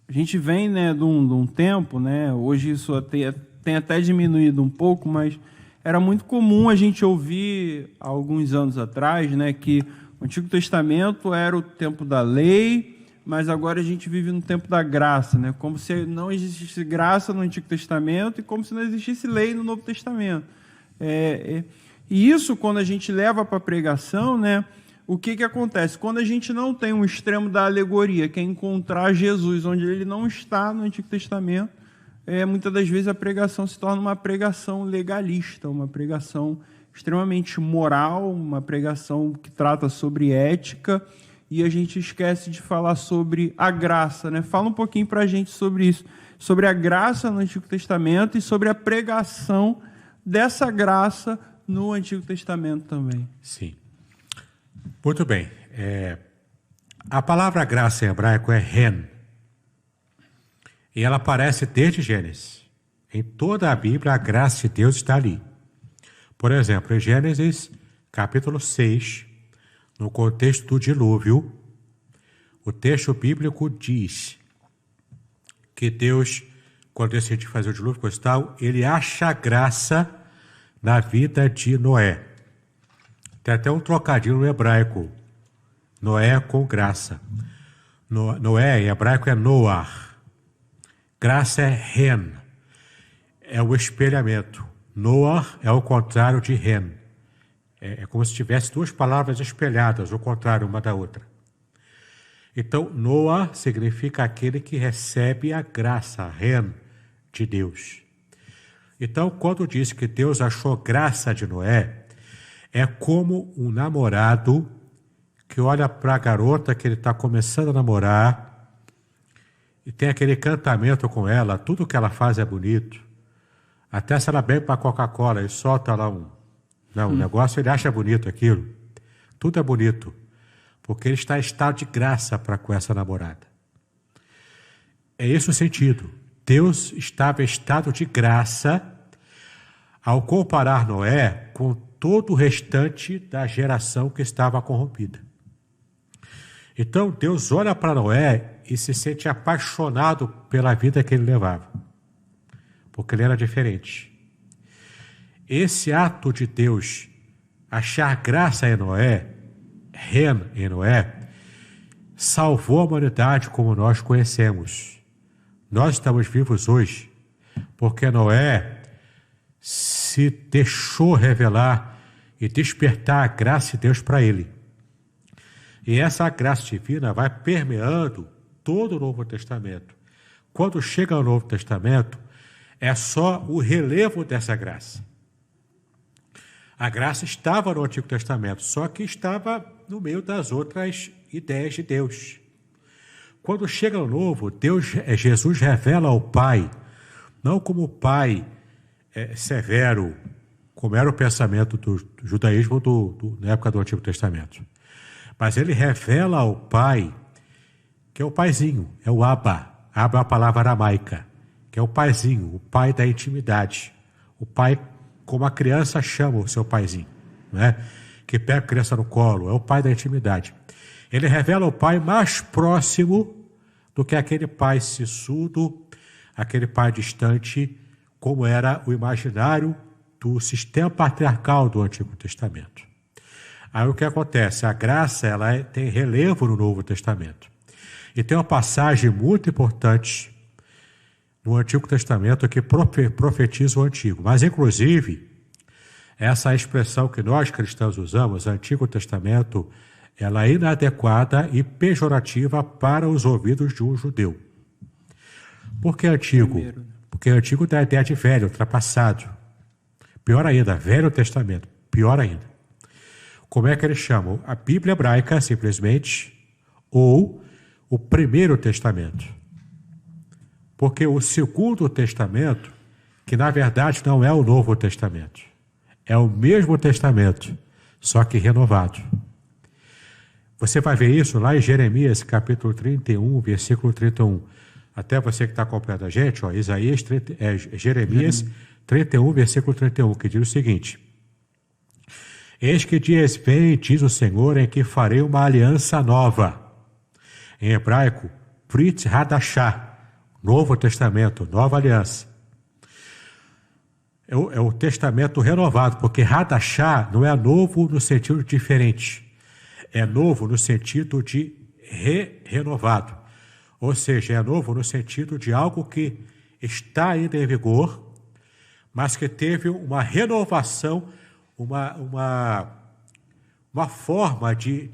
A gente vem, né, de um tempo, né, hoje isso tem até diminuído um pouco, mas era muito comum a gente ouvir, há alguns anos atrás, né, que o Antigo Testamento era o tempo da lei, mas agora a gente vive no tempo da graça, né? Como se não existisse graça no Antigo Testamento e como se não existisse lei no Novo Testamento. E isso, quando a gente leva para a pregação, né, o que acontece? Quando a gente não tem um extremo da alegoria, que é encontrar Jesus onde ele não está no Antigo Testamento, muitas das vezes a pregação se torna uma pregação legalista, uma pregação extremamente moral, uma pregação que trata sobre ética, e a gente esquece de falar sobre a graça, né? Fala um pouquinho para a gente sobre isso, sobre a graça no Antigo Testamento e sobre a pregação dessa graça no Antigo Testamento também. Sim. Muito bem. A palavra graça em hebraico é ren. E ela aparece desde Gênesis. Em toda a Bíblia, a graça de Deus está ali. Por exemplo, em Gênesis, capítulo 6, no contexto do dilúvio, o texto bíblico diz que Deus, quando decide fazer o dilúvio e tal, ele acha graça na vida de Noé. Tem até um trocadilho no hebraico. Noé com graça. Noé, em hebraico, é Noar. Graça é ren. É o espelhamento. Noar é o contrário de ren. É como se tivesse duas palavras espelhadas, o contrário uma da outra. Então, Noah significa aquele que recebe a graça, a ren, de Deus. Então, quando diz que Deus achou graça de Noé, é como um namorado que olha para a garota que ele está começando a namorar e tem aquele encantamento com ela, tudo que ela faz é bonito. Até se ela bebe para Coca-Cola e solta lá o negócio, ele acha bonito aquilo. Tudo é bonito, porque ele está em estado de graça para com essa namorada. É esse o sentido. Deus estava em estado de graça ao comparar Noé com todo o restante da geração que estava corrompida. Então, Deus olha para Noé e se sente apaixonado pela vida que ele levava, porque ele era diferente. Esse ato de Deus achar graça em Noé, ren em Noé, salvou a humanidade como nós conhecemos. Nós estamos vivos hoje porque Noé se deixou revelar e despertar a graça de Deus para ele. E essa graça divina vai permeando todo o Novo Testamento. Quando chega ao Novo Testamento, é só o relevo dessa graça. A graça estava no Antigo Testamento, só que estava no meio das outras ideias de Deus. Quando chega no Novo, Jesus revela ao Pai, não como o Pai severo, como era o pensamento do judaísmo na época do Antigo Testamento, mas ele revela ao Pai, que é o Paizinho, é o Abba. Abba é a palavra aramaica, que é o Paizinho, o Pai da intimidade, o Pai como a criança chama o seu paizinho, né? Que pega a criança no colo, é o pai da intimidade. Ele revela o pai mais próximo do que aquele pai sisudo, aquele pai distante, como era o imaginário do sistema patriarcal do Antigo Testamento. Aí o que acontece? A graça ela tem relevo no Novo Testamento. E tem uma passagem muito importante no Antigo Testamento que profetiza o Antigo. Mas, inclusive, essa expressão que nós cristãos usamos, Antigo Testamento, ela é inadequada e pejorativa para os ouvidos de um judeu. Por que antigo? Porque antigo dá a ideia de velho, ultrapassado. Pior ainda, Velho Testamento, pior ainda. Como é que eles chamam? A Bíblia hebraica, simplesmente, ou o Primeiro Testamento. Porque o Segundo Testamento, que na verdade não é o Novo Testamento, é o mesmo Testamento, só que renovado. Você vai ver isso lá em Jeremias, capítulo 31, versículo 31. Até você que está acompanhando a gente, ó, Jeremias 31, versículo 31, que diz o seguinte: Eis que dias vem, diz o Senhor, em que farei uma aliança nova. Em hebraico, Brit Hadashah, Novo Testamento, Nova Aliança. É o testamento renovado, porque Hadashah não é novo no sentido de diferente. É novo no sentido de renovado. Ou seja, é novo no sentido de algo que está ainda em vigor, mas que teve uma renovação, uma forma de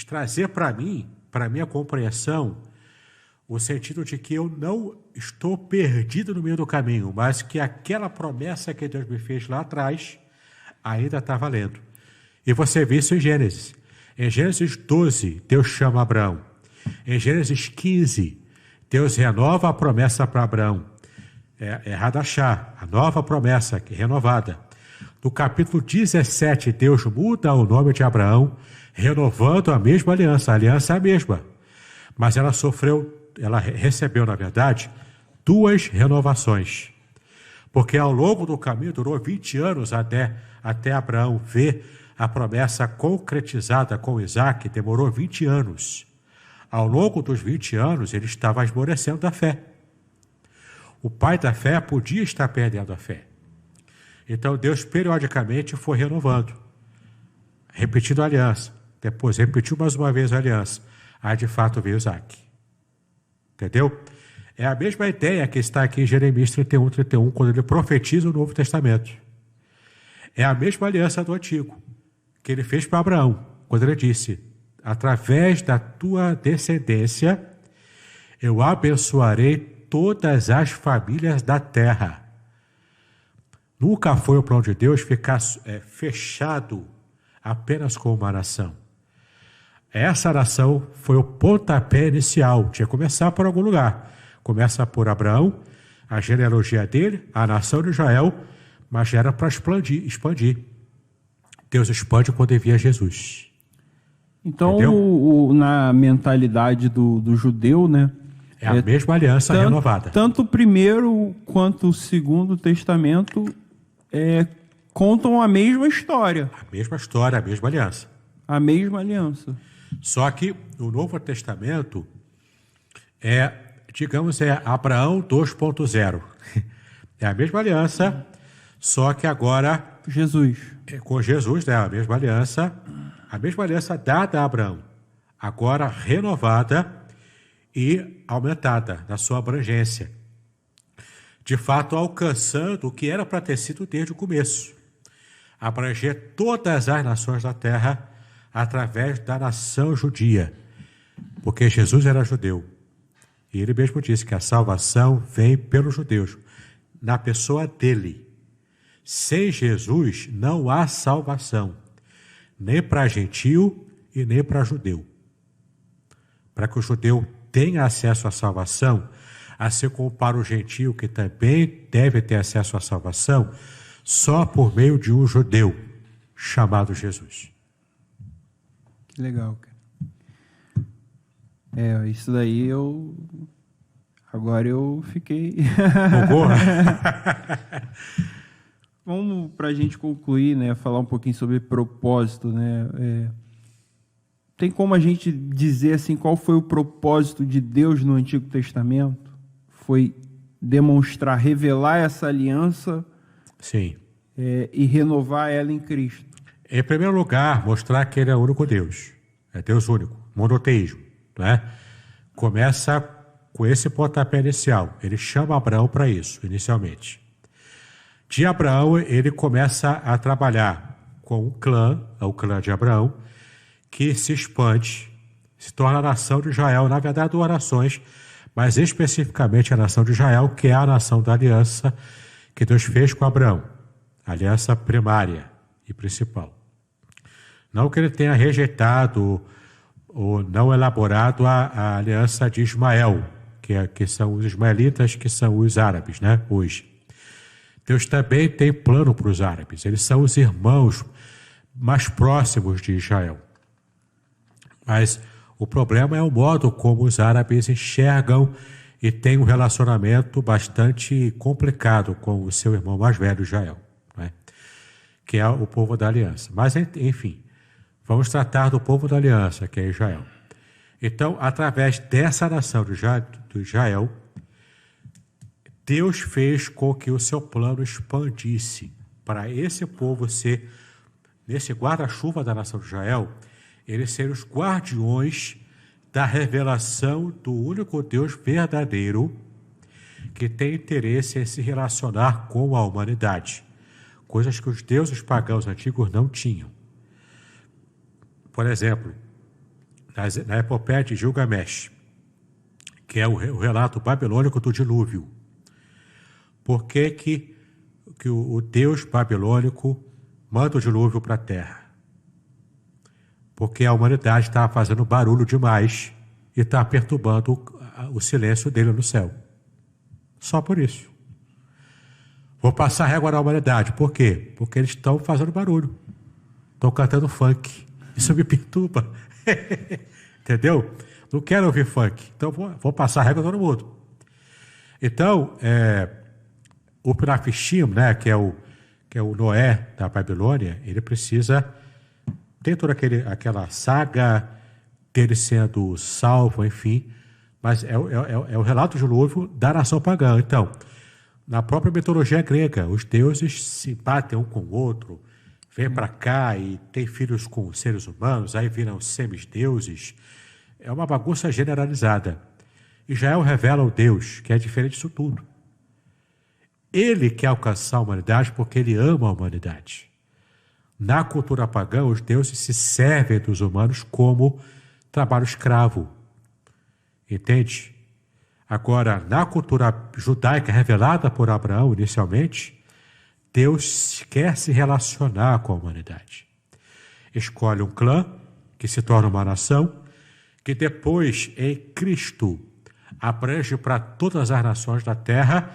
trazer para mim, para a minha compreensão, o sentido de que eu não estou perdido no meio do caminho, mas que aquela promessa que Deus me fez lá atrás ainda está valendo. E você vê isso em Gênesis. Em Gênesis 12, Deus chama Abraão. Em Gênesis 15, Deus renova a promessa para Abraão. É Hadashah, a nova promessa, que é renovada. No capítulo 17, Deus muda o nome de Abraão, renovando a mesma aliança. A aliança é a mesma. Mas ela recebeu, na verdade, 2 renovações. Porque ao longo do caminho, durou 20 anos até Abraão ver a promessa concretizada com Isaac, demorou 20 anos. Ao longo dos 20 anos, ele estava esmorecendo da fé. O pai da fé podia estar perdendo a fé. Então Deus periodicamente foi renovando, repetindo a aliança. Depois repetiu mais uma vez a aliança. Aí de fato veio Isaac. Entendeu? É a mesma ideia que está aqui em Jeremias 31, 31, quando ele profetiza o Novo Testamento. É a mesma aliança do Antigo, que ele fez para Abraão, quando ele disse: através da tua descendência, eu abençoarei todas as famílias da terra. Nunca foi o plano de Deus ficar fechado apenas com uma nação. Essa nação foi o pontapé inicial, tinha que começar por algum lugar. Começa por Abraão, a genealogia dele, a nação de Israel, mas era para expandir. Deus expande quando envia Jesus. Então, na mentalidade do judeu, né? É a mesma aliança renovada. Tanto o primeiro quanto o segundo testamento contam a mesma história. A mesma história, a mesma aliança. A mesma aliança. Só que o Novo Testamento é Abraão 2.0. É a mesma aliança, só que agora... Jesus. Com Jesus, né? A mesma aliança dada a Abraão, agora renovada e aumentada na sua abrangência. De fato, alcançando o que era para ter sido desde o começo. Abranger todas as nações da terra através da nação judia. Porque Jesus era judeu. E ele mesmo disse que a salvação vem pelos judeus, na pessoa dele. Sem Jesus não há salvação, nem para gentio e nem para judeu. Para que o judeu tenha acesso à salvação, assim como para o gentio, que também deve ter acesso à salvação, só por meio de um judeu chamado Jesus. Que legal, cara. Isso daí agora eu fiquei... Vamos, para a gente concluir, né, falar um pouquinho sobre propósito, né? Tem como a gente dizer assim, qual foi o propósito de Deus no Antigo Testamento? Foi demonstrar, revelar essa aliança. Sim. E renovar ela em Cristo. Em primeiro lugar, mostrar que ele é o único Deus. É Deus único, monoteísmo, né? Começa com esse pontapé inicial. Ele chama Abraão para isso, inicialmente. De Abraão, ele começa a trabalhar com o clã de Abraão, que se expande, se torna a nação de Israel. Na verdade, 2 nações, mas especificamente a nação de Israel, que é a nação da aliança que Deus fez com Abraão. A aliança primária e principal. Não que ele tenha rejeitado ou não elaborado a aliança de Ismael, que são os ismaelitas, que são os árabes, né, hoje. Deus também tem plano para os árabes. Eles são os irmãos mais próximos de Israel. Mas o problema é o modo como os árabes enxergam e tem um relacionamento bastante complicado com o seu irmão mais velho, Israel, né? Que é o povo da aliança. Mas, enfim, vamos tratar do povo da aliança, que é Israel. Então, através dessa nação do Israel, Deus fez com que o seu plano expandisse para esse povo ser, nesse guarda-chuva da nação de Israel, eles serem os guardiões da revelação do único Deus verdadeiro que tem interesse em se relacionar com a humanidade, coisas que os deuses pagãos antigos não tinham. Por exemplo, na epopeia de Gilgamesh, que é o relato babilônico do dilúvio. Por que o Deus babilônico manda o dilúvio para a terra? Porque a humanidade estava fazendo barulho demais e está perturbando o silêncio dele no céu. Só por isso. Vou passar régua na humanidade. Por quê? Porque eles estão fazendo barulho. Estão cantando funk. Isso me perturba. Entendeu? Não quero ouvir funk. Então vou passar régua a todo mundo. Então, o Pirafishim, né, que é o Noé da Babilônia, ele precisa ter toda aquela saga dele sendo salvo, enfim, mas é o relato de dilúvio da nação pagã. Então, na própria mitologia grega, os deuses se batem um com o outro, vêm para cá e têm filhos com seres humanos, aí viram semideuses. É uma bagunça generalizada. Israel revela o Deus, que é diferente disso tudo. Ele quer alcançar a humanidade porque ele ama a humanidade. Na cultura pagã, os deuses se servem dos humanos como trabalho escravo. Entende? Agora, na cultura judaica revelada por Abraão inicialmente, Deus quer se relacionar com a humanidade. Escolhe um clã que se torna uma nação, que depois, em Cristo, abrange para todas as nações da terra,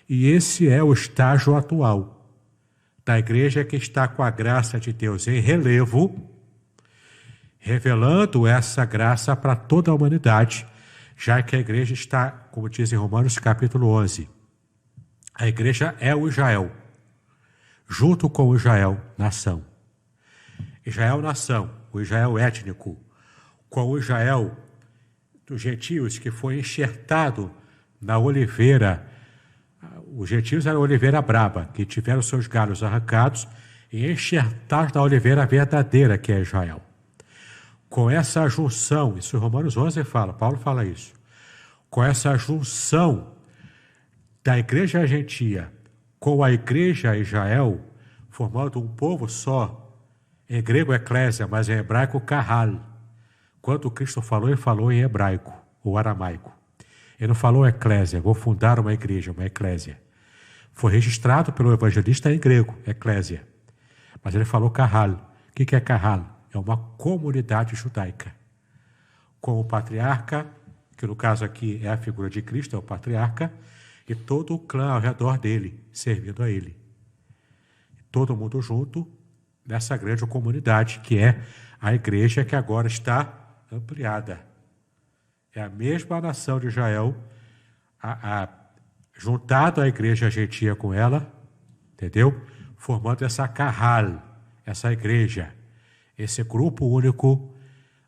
e esse é o estágio atual da igreja, que está com a graça de Deus em relevo, revelando essa graça para toda a humanidade, já que a igreja está, como diz em Romanos capítulo 11, a igreja é o Israel, junto com o Israel, nação. Israel, nação, o Israel étnico, com o Israel dos gentios, que foi enxertado na oliveira. Os gentios eram a oliveira braba, que tiveram seus galhos arrancados e enxertados na oliveira verdadeira, que é Israel. Com essa junção, isso em Romanos 11 fala, Paulo fala isso, com essa junção da igreja gentia com a igreja Israel, formando um povo só, em grego eclésia, mas em hebraico kahal. Quando Cristo falou, ele falou em hebraico ou aramaico. Ele não falou eclésia, vou fundar uma igreja, uma eclésia. Foi registrado pelo evangelista em grego, eclésia. Mas ele falou kahal. O que é kahal? É uma comunidade judaica. Com o patriarca, que no caso aqui é a figura de Cristo, é o patriarca, e todo o clã ao redor dele, servindo a ele. Todo mundo junto nessa grande comunidade, que é a igreja que agora está ampliada. É a mesma nação de Israel, juntado à igreja gentia com ela, entendeu? Formando essa kahal, essa igreja, esse grupo único,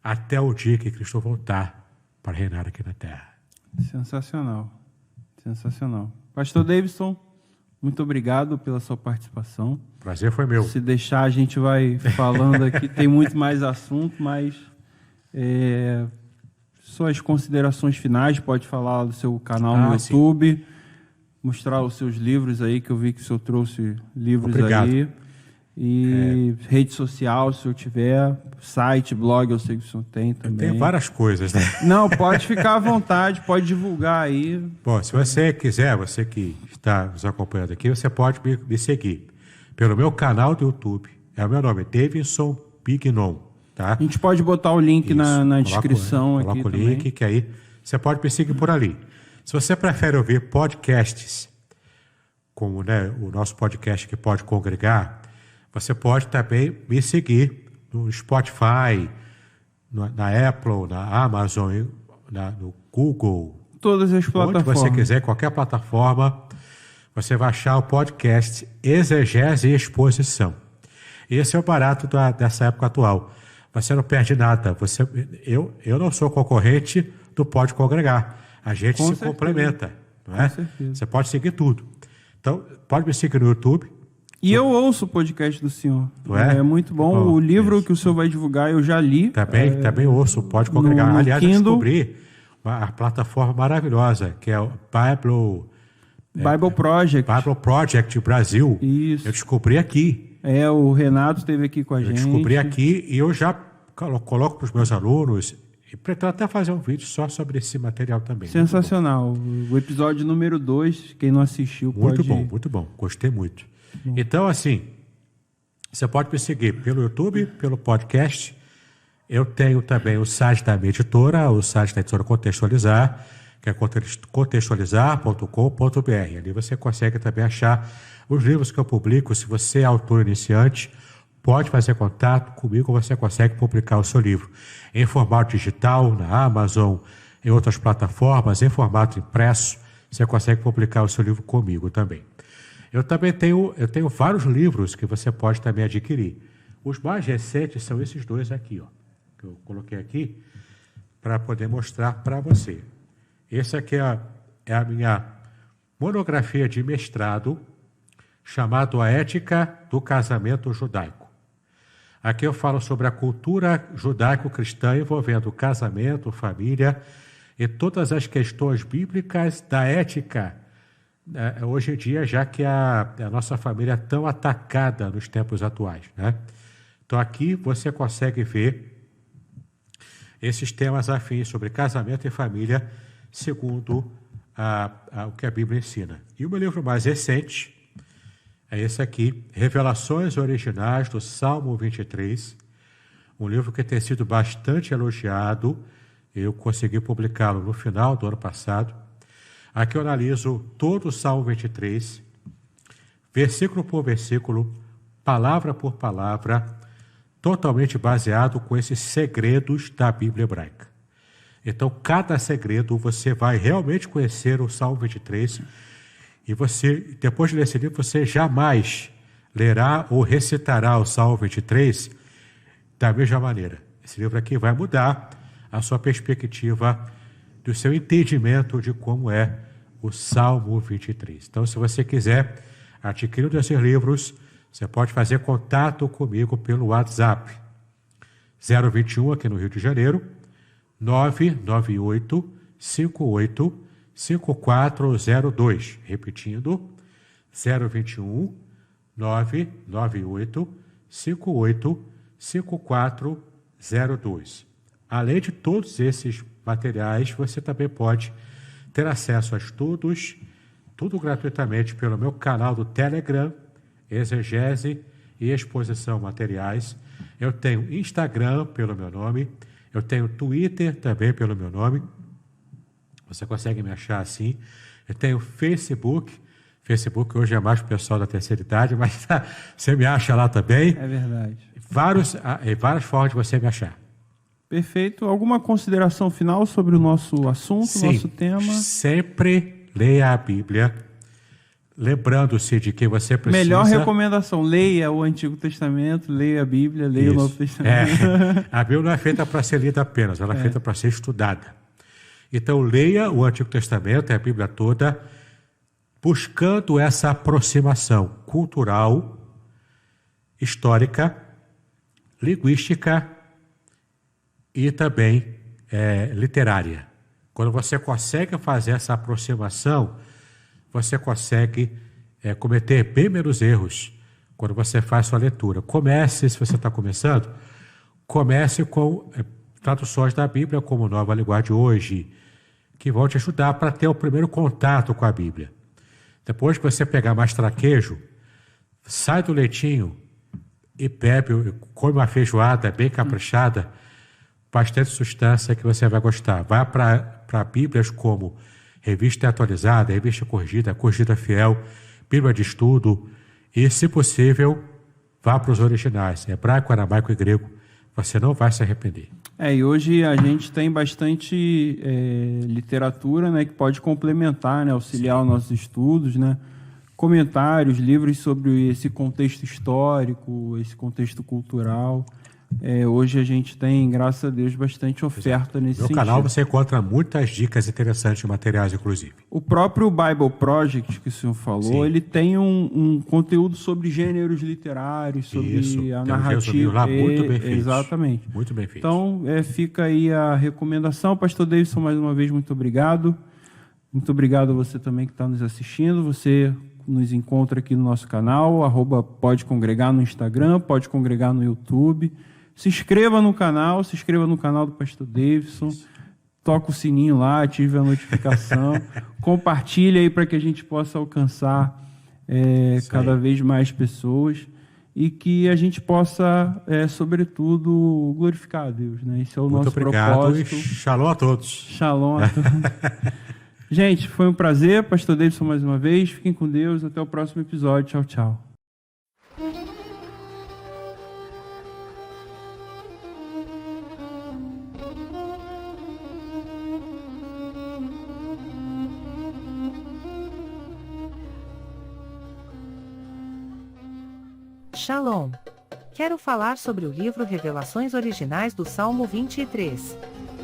até o dia que Cristo voltar para reinar aqui na terra. Sensacional, sensacional. Pastor Davidson, muito obrigado pela sua participação. Prazer foi meu. Se deixar, a gente vai falando aqui, tem muito mais assunto, mas suas considerações finais, pode falar do seu canal no YouTube, sim. Mostrar os seus livros aí, que eu vi que o senhor trouxe livros. Obrigado. Aí. E rede social, se eu tiver, site, blog, eu sei que o senhor tem também. Tem várias coisas, né? Não, pode ficar à vontade, pode divulgar aí. Bom, se você quiser, você que está nos acompanhando aqui, você pode me seguir pelo meu canal do YouTube. É o meu nome, Davidson Bignon, tá? A gente pode botar o link na descrição aqui. Coloca o link, que aí você pode me seguir por ali. Se você prefere ouvir podcasts, como, né, o nosso podcast que pode congregar, você pode também me seguir no Spotify, na Apple, na Amazon, no Google, todas as Onde plataformas. você quiser, qualquer plataforma, você vai achar o podcast Exegese e Exposição. Esse é o barato dessa época atual. Você não perde nada. Eu não sou concorrente do Pode Congregar. A gente Com se certeza. complementa. Não é? Com certeza. Você pode seguir tudo. Então, pode me seguir no YouTube. E eu ouço o podcast do senhor. Não é? É muito bom. Bom, O livro isso. que o senhor vai divulgar, eu já li. Também ouço, pode congregar. no Aliás, eu Kindle. descobri a plataforma maravilhosa, que é o Bible Project. Bible Project Brasil. Isso. Eu descobri aqui. O Renato esteve aqui com a Eu gente. descobri aqui e eu já coloco para os meus alunos e pretendo até fazer um vídeo só sobre esse material também. Sensacional. O episódio número 2, quem não assistiu pode... Muito bom. Gostei muito. Então, assim, você pode me seguir pelo YouTube, pelo podcast. Eu tenho também o site da minha editora, o site da editora Contextualizar, que é contextualizar.com.br. Ali você consegue também achar os livros que eu publico. Se você é autor iniciante, pode fazer contato comigo, você consegue publicar o seu livro em formato digital, na Amazon, em outras plataformas, em formato impresso. Você consegue publicar o seu livro comigo também. Eu também tenho vários livros que você pode também adquirir. Os mais recentes são esses dois aqui, ó, que eu coloquei aqui para poder mostrar para você. Esse aqui é a minha monografia de mestrado, chamado A Ética do Casamento Judaico. Aqui eu falo sobre a cultura judaico-cristã envolvendo casamento, família e todas as questões bíblicas da ética hoje em dia, já que a nossa família é tão atacada nos tempos atuais, né? Então aqui você consegue ver esses temas afins sobre casamento e família segundo o que a Bíblia ensina. E o meu livro mais recente é esse aqui, Revelações Originais do Salmo 23, um livro que tem sido bastante elogiado. Eu consegui publicá-lo no final do ano passado. Aqui eu analiso todo o Salmo 23, versículo por versículo, palavra por palavra, totalmente baseado com esses segredos da Bíblia hebraica. Então, cada segredo você vai realmente conhecer o Salmo 23 e você, depois de ler esse livro, você jamais lerá ou recitará o Salmo 23 da mesma maneira. Esse livro aqui vai mudar a sua perspectiva do seu entendimento de como é o Salmo 23. Então, se você quiser adquirir um desses livros, você pode fazer contato comigo pelo WhatsApp 021 aqui no Rio de Janeiro, 998 58 5402. Repetindo, 021 998 58 5402. Além de todos esses materiais, você também pode ter acesso a estudos, tudo gratuitamente pelo meu canal do Telegram, Exegese e Exposição Materiais. Eu tenho Instagram pelo meu nome, eu tenho Twitter também pelo meu nome, você consegue me achar assim. Eu tenho Facebook hoje é mais para o pessoal da terceira idade, mas você me acha lá também. É verdade. Várias formas de você me achar. Perfeito. Alguma consideração final sobre o nosso assunto, Sim, nosso tema? Sempre leia a Bíblia, lembrando-se de que você precisa... Melhor recomendação, leia o Antigo Testamento, leia a Bíblia, leia o Novo Testamento. A Bíblia não é feita para ser lida apenas, ela é feita para ser estudada. Então, leia o Antigo Testamento, a Bíblia toda, buscando essa aproximação cultural, histórica, linguística e também literária. Quando você consegue fazer essa aproximação, você consegue cometer bem menos erros quando você faz sua leitura. Comece, se você está começando, comece com traduções da Bíblia, como Nova Linguagem de Hoje, que vão te ajudar para ter o primeiro contato com a Bíblia. Depois que você pegar mais traquejo, sai do leitinho e bebe, come uma feijoada bem caprichada, bastante substância que você vai gostar. Vai para Bíblias como Revista Atualizada, Revista Corrigida, Corrigida Fiel, Bíblia de Estudo e, se possível, vá para os originais, hebraico, aramaico e grego. Você não vai se arrepender. E hoje a gente tem bastante literatura, né, que pode complementar, né, auxiliar os nossos estudos, né? Comentários, livros sobre esse contexto histórico, esse contexto cultural. Hoje a gente tem, graças a Deus, bastante oferta nesse sentido. No canal você encontra muitas dicas interessantes de materiais, inclusive. O próprio Bible Project, que o senhor falou, Sim. ele tem um conteúdo sobre gêneros literários, sobre a tem um narrativa. resuminho lá muito bem feito. Exatamente. Muito bem feito. Então, fica aí a recomendação. Pastor Davidson, mais uma vez, muito obrigado. Muito obrigado a você também que está nos assistindo. Você nos encontra aqui no nosso canal, @pode congregar no Instagram, pode congregar no YouTube. Se inscreva no canal do Pastor Davidson, toca o sininho lá, ative a notificação, compartilhe aí para que a gente possa alcançar cada vez mais pessoas e que a gente possa, sobretudo, glorificar a Deus, né? Esse é o Muito nosso obrigado propósito. E shalom a todos. Shalom a todos. Gente, foi um prazer, Pastor Davidson, mais uma vez. Fiquem com Deus, até o próximo episódio. Tchau, tchau. Shalom! Quero falar sobre o livro Revelações Originais do Salmo 23.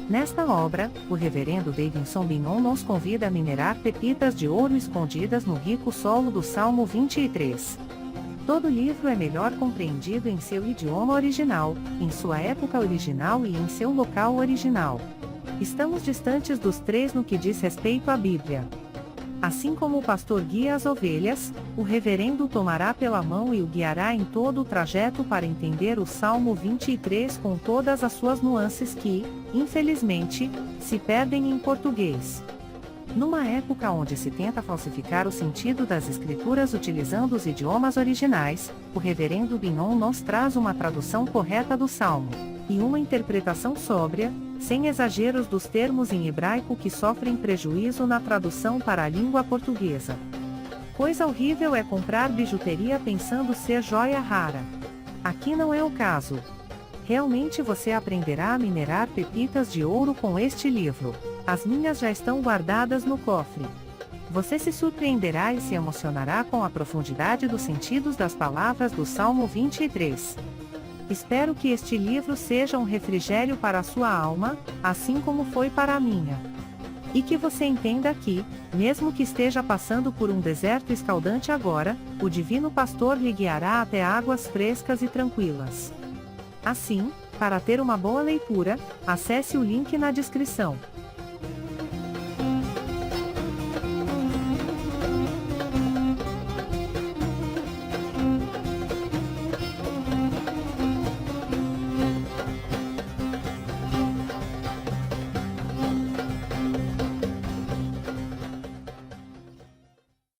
Nesta obra, o reverendo Davidson Binon nos convida a minerar pepitas de ouro escondidas no rico solo do Salmo 23. Todo livro é melhor compreendido em seu idioma original, em sua época original e em seu local original. Estamos distantes dos três no que diz respeito à Bíblia. Assim como o pastor guia as ovelhas, o reverendo tomará pela mão e o guiará em todo o trajeto para entender o Salmo 23 com todas as suas nuances que, infelizmente, se perdem em português. Numa época onde se tenta falsificar o sentido das escrituras utilizando os idiomas originais, o reverendo Binon nos traz uma tradução correta do Salmo, e uma interpretação sóbria, sem exageros dos termos em hebraico que sofrem prejuízo na tradução para a língua portuguesa. Coisa horrível é comprar bijuteria pensando ser joia rara. Aqui não é o caso. Realmente você aprenderá a minerar pepitas de ouro com este livro. As minhas já estão guardadas no cofre. Você se surpreenderá e se emocionará com a profundidade dos sentidos das palavras do Salmo 23. Espero que este livro seja um refrigério para a sua alma, assim como foi para a minha. E que você entenda que, mesmo que esteja passando por um deserto escaldante agora, o Divino Pastor lhe guiará até águas frescas e tranquilas. Assim, para ter uma boa leitura, acesse o link na descrição.